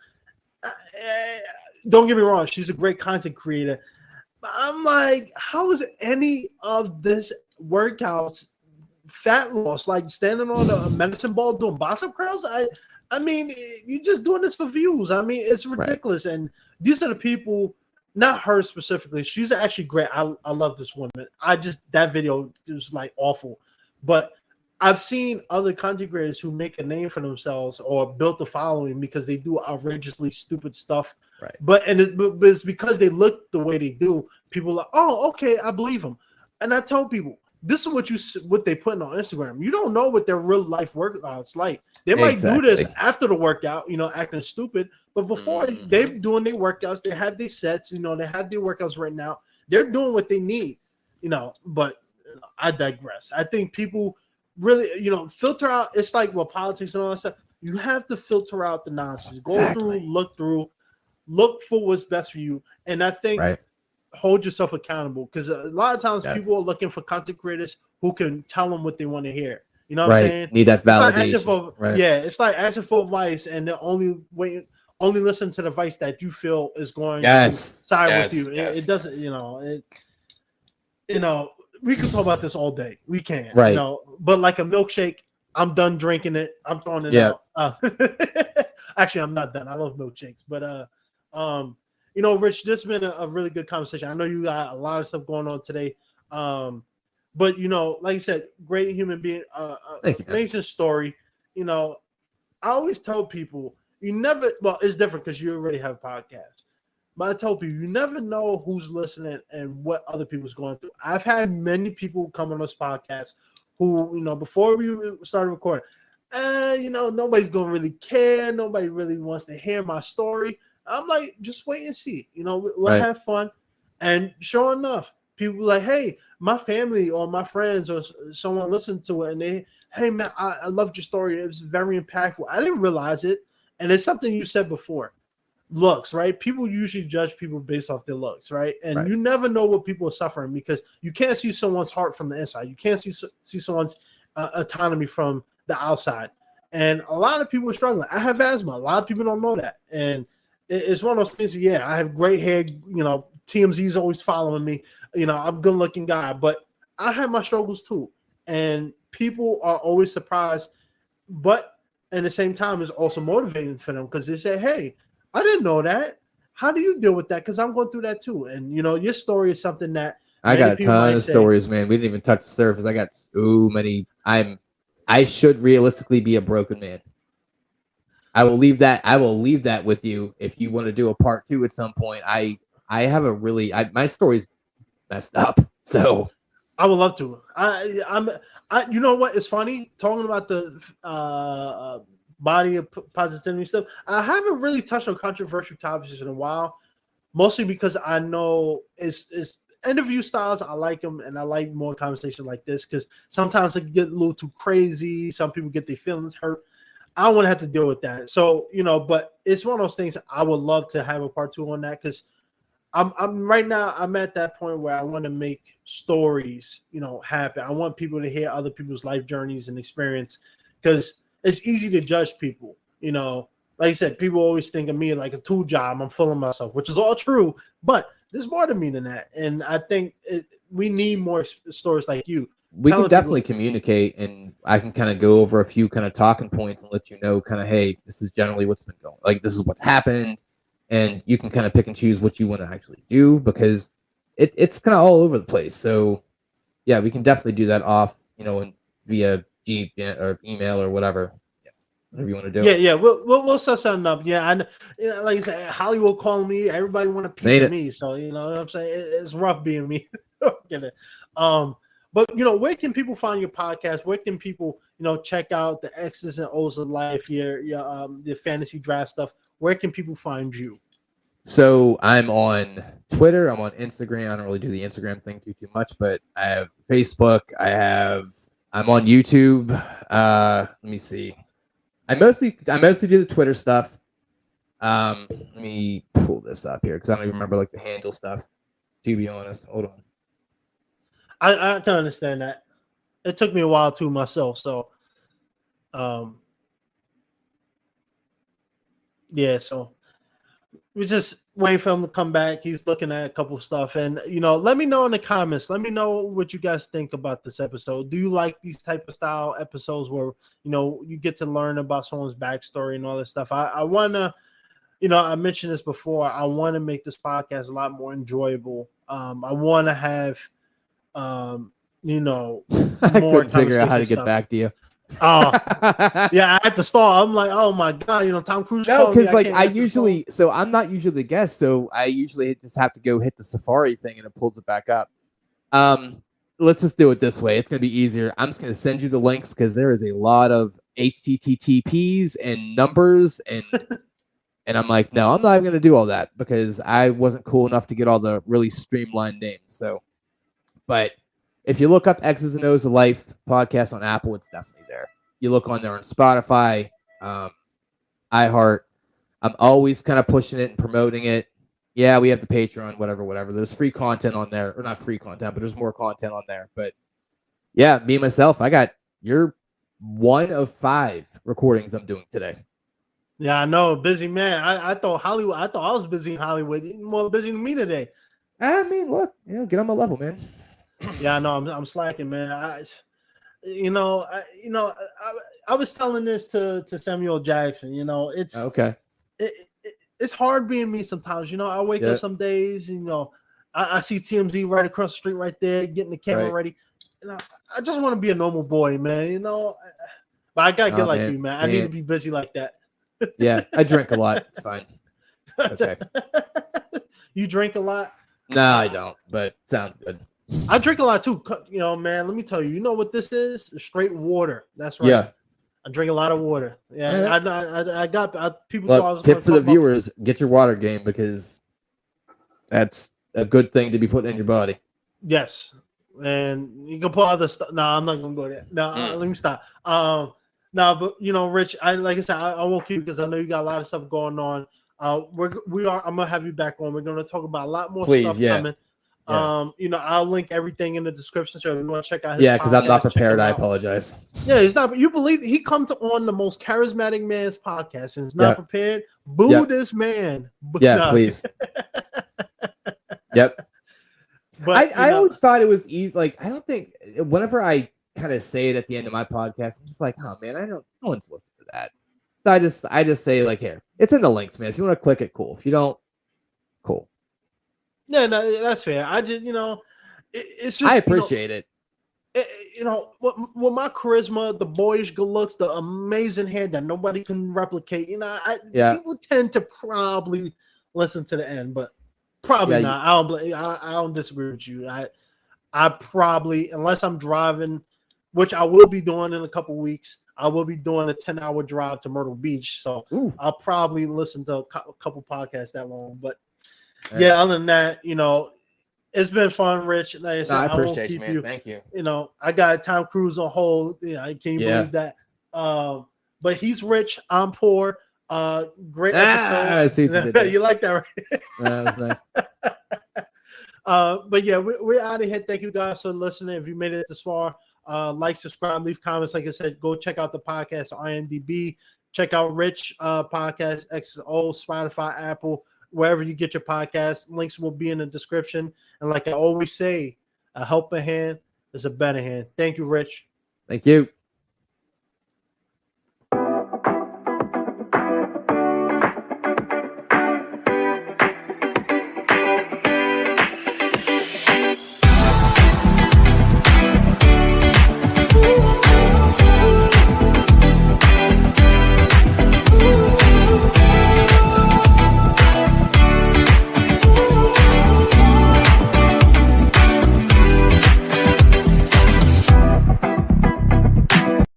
Don't get me wrong, she's a great content creator. But I'm like, how is any of this workouts fat loss? Like standing on a medicine ball doing bicep curls? I mean, you're just doing this for views. I mean, it's ridiculous. Right. And these are the people, not her specifically. She's actually great. I love this woman. That video was like awful. But I've seen other content creators who make a name for themselves or built a following because they do outrageously stupid stuff. Right. But it's because they look the way they do. People are like, oh, okay, I believe them. And I tell people, this is what they put on Instagram. You don't know what their real life workouts like. They might do this after the workout, you know, acting stupid. But before they're doing their workouts, they have their sets, you know, they have their workouts right now. They're doing what they need, you know. But I digress. I think people really, you know, filter out. It's like politics and all that stuff. You have to filter out the nonsense. Go through, look for what's best for you. And I think hold yourself accountable, because a lot of times people are looking for content creators who can tell them what they want to hear. You know what I'm saying? Need that validation. It's like asking for advice, and they're only listen to the advice that you feel is going to side with you. It doesn't, you know, we can talk about this all day. We can, you know, but like a milkshake, I'm done drinking it. I'm throwing it out. Actually, I'm not done. I love milkshakes, but you know, Rich, this has been a really good conversation. I know you got a lot of stuff going on today. But, you know, like you said, great human being, amazing story. You know, I always tell people, it's different because you already have a podcast. But I tell people, you never know who's listening and what other people's going through. I've had many people come on this podcast who, you know, before we started recording, you know, nobody's going to really care. Nobody really wants to hear my story. I'm like, just wait and see. You know, we'll have fun. And sure enough, people like, hey, my family or my friends or someone listened to it, and they, hey, man, I loved your story. It was very impactful. I didn't realize it. And it's something you said before. Looks, right? People usually judge people based off their looks, right? And you never know what people are suffering, because you can't see someone's heart from the inside. You can't see someone's autonomy from the outside. And a lot of people are struggling. I have asthma. A lot of people don't know that. And it's one of those things. Yeah, I have gray hair. You know, TMZ's always following me. You know, I'm a good-looking guy, but I have my struggles too. And people are always surprised, but at the same time, it's also motivating for them, because they say, hey, I didn't know that. How do you deal with that? Because I'm going through that too. And, you know, your story is something that I got a ton of stories, man. We didn't even touch the surface. I got so many. I should realistically be a broken man. I will leave that with you. If you want to do a part 2 at some point, I have a really, my story's messed up. So I would love to. You know what? It's funny talking about the body of positivity stuff. I haven't really touched on controversial topics in a while, mostly because I know it's interview styles. I like them, and I like more conversation like this, because sometimes it get a little too crazy. Some people get their feelings hurt. I don't want to have to deal with that. So, you know, but it's one of those things I would love to have a part 2 on that, because I'm right now, I'm at that point where I want to make stories, you know, happen. I want people to hear other people's life journeys and experience, because it's easy to judge people. You know, like I said, people always think of me like a tool job. I'm full of myself, which is all true, but there's more to me than that. And I think we need more stories like you. We can definitely communicate, and I can kind of go over a few kind of talking points and let you know kind of, hey, this is generally what's been going. Like, this is what's happened, and you can kind of pick and choose what you want to actually do, because it's kind of all over the place. So yeah, we can definitely do that off, and via G or email or whatever. Yeah, whatever you want to do. Yeah, we'll set something up. Yeah, like I said, Hollywood calling me. Everybody want a piece of me. So you know what I'm saying. It's rough being me. But where can people find your podcast? Where can people check out the X's and O's of life, your fantasy draft stuff? Where can people find you? So I'm on Twitter. I'm on Instagram. I don't really do the Instagram thing too much, but I have Facebook. I'm on YouTube. Let me see. I mostly do the Twitter stuff. Let me pull this up here because I don't even remember like the handle stuff. To be honest, hold on. I can understand that. It took me a while too myself. So, yeah. So we're just waiting for him to come back. He's looking at a couple of stuff, and let me know in the comments. Let me know what you guys think about this episode. Do you like these type of style episodes where you get to learn about someone's backstory and all this stuff? I wanna, I mentioned this before. I want to make this podcast a lot more enjoyable. I want to have, I more couldn't figure out how to get back to you. Oh, yeah, I had to stall. I'm like, oh my god, Tom Cruise. No, because like so I'm not usually the guest, so I usually just have to go hit the Safari thing and it pulls it back up. Let's just do it this way. It's gonna be easier. I'm just gonna send you the links because there is a lot of HTTPs and numbers and and I'm like, no, I'm not even gonna do all that because I wasn't cool enough to get all the really streamlined names. So, but if you look up X's and O's of Life podcast on Apple, it's definitely there. You look on there on Spotify, iHeart. I'm always kind of pushing it and promoting it. Yeah, we have the Patreon, whatever. There's free content on there, or not free content, but there's more content on there. But yeah, me myself, you're one of 5 recordings I'm doing today. Yeah, I know, busy man. I thought Hollywood. I thought I was busy in Hollywood. You're more busy than me today. I mean, look, get on my level, man. Yeah, I know. I'm slacking, man. I was telling this to Samuel Jackson. It's okay. It's hard being me sometimes. I wake up some days. I see TMZ right across the street, right there, getting the camera ready. I just want to be a normal boy, man. But I gotta get like you, man. I need to be busy like that. Yeah, I drink a lot. It's fine. Okay. You drink a lot? No, I don't. But sounds good. I drink a lot too, man. Let me tell you. You know what this is? Straight water. That's right. Yeah. I drink a lot of water. Yeah, I got people. Look, thought I was tip for the viewers: get your water game because that's a good thing to be putting in your body. Yes, and you can put other stuff. No, I'm not gonna go there. No, let me stop. No, but Rich, like I said, I won't keep you because I know you got a lot of stuff going on. I'm gonna have you back on. We're gonna talk about a lot more stuff coming. Yeah. I'll link everything in the description so if you want to check out his because I'm not prepared. I apologize. Yeah, he's not. But you believe he comes on the most charismatic man's podcast and is not prepared. Boo this man. Please. Yep. But I always thought it was easy. Like I don't think whenever I kind of say it at the end of my podcast, I'm just like, oh man, no one's listening to that. So I just say like, here, it's in the links, man. If you want to click it, cool. If you don't, cool. Yeah, no, that's fair. I just, it's just. I appreciate it. With my charisma, the boyish good looks, the amazing hair that nobody can replicate. People tend to probably listen to the end, but probably not. I don't disagree with you. I probably, unless I'm driving, which I will be doing in a couple weeks. I will be doing a 10-hour drive to Myrtle Beach, so I'll probably listen to a couple podcasts that long, but. Yeah, other than that, it's been fun, Rich. Like I said, I appreciate you, man. Thank you. I got Tom Cruise on hold. I can't believe that. But he's rich. I'm poor. Great episode. You like that, right? That was nice. But yeah, we're out of here. Thank you guys for listening. If you made it this far, like, subscribe, leave comments. Like I said, go check out the podcast on IMDb. Check out Rich podcast, XO, Spotify, Apple. Wherever you get your podcast, links will be in the description. And like I always say, a helping hand is a better hand. Thank you, Rich. Thank you.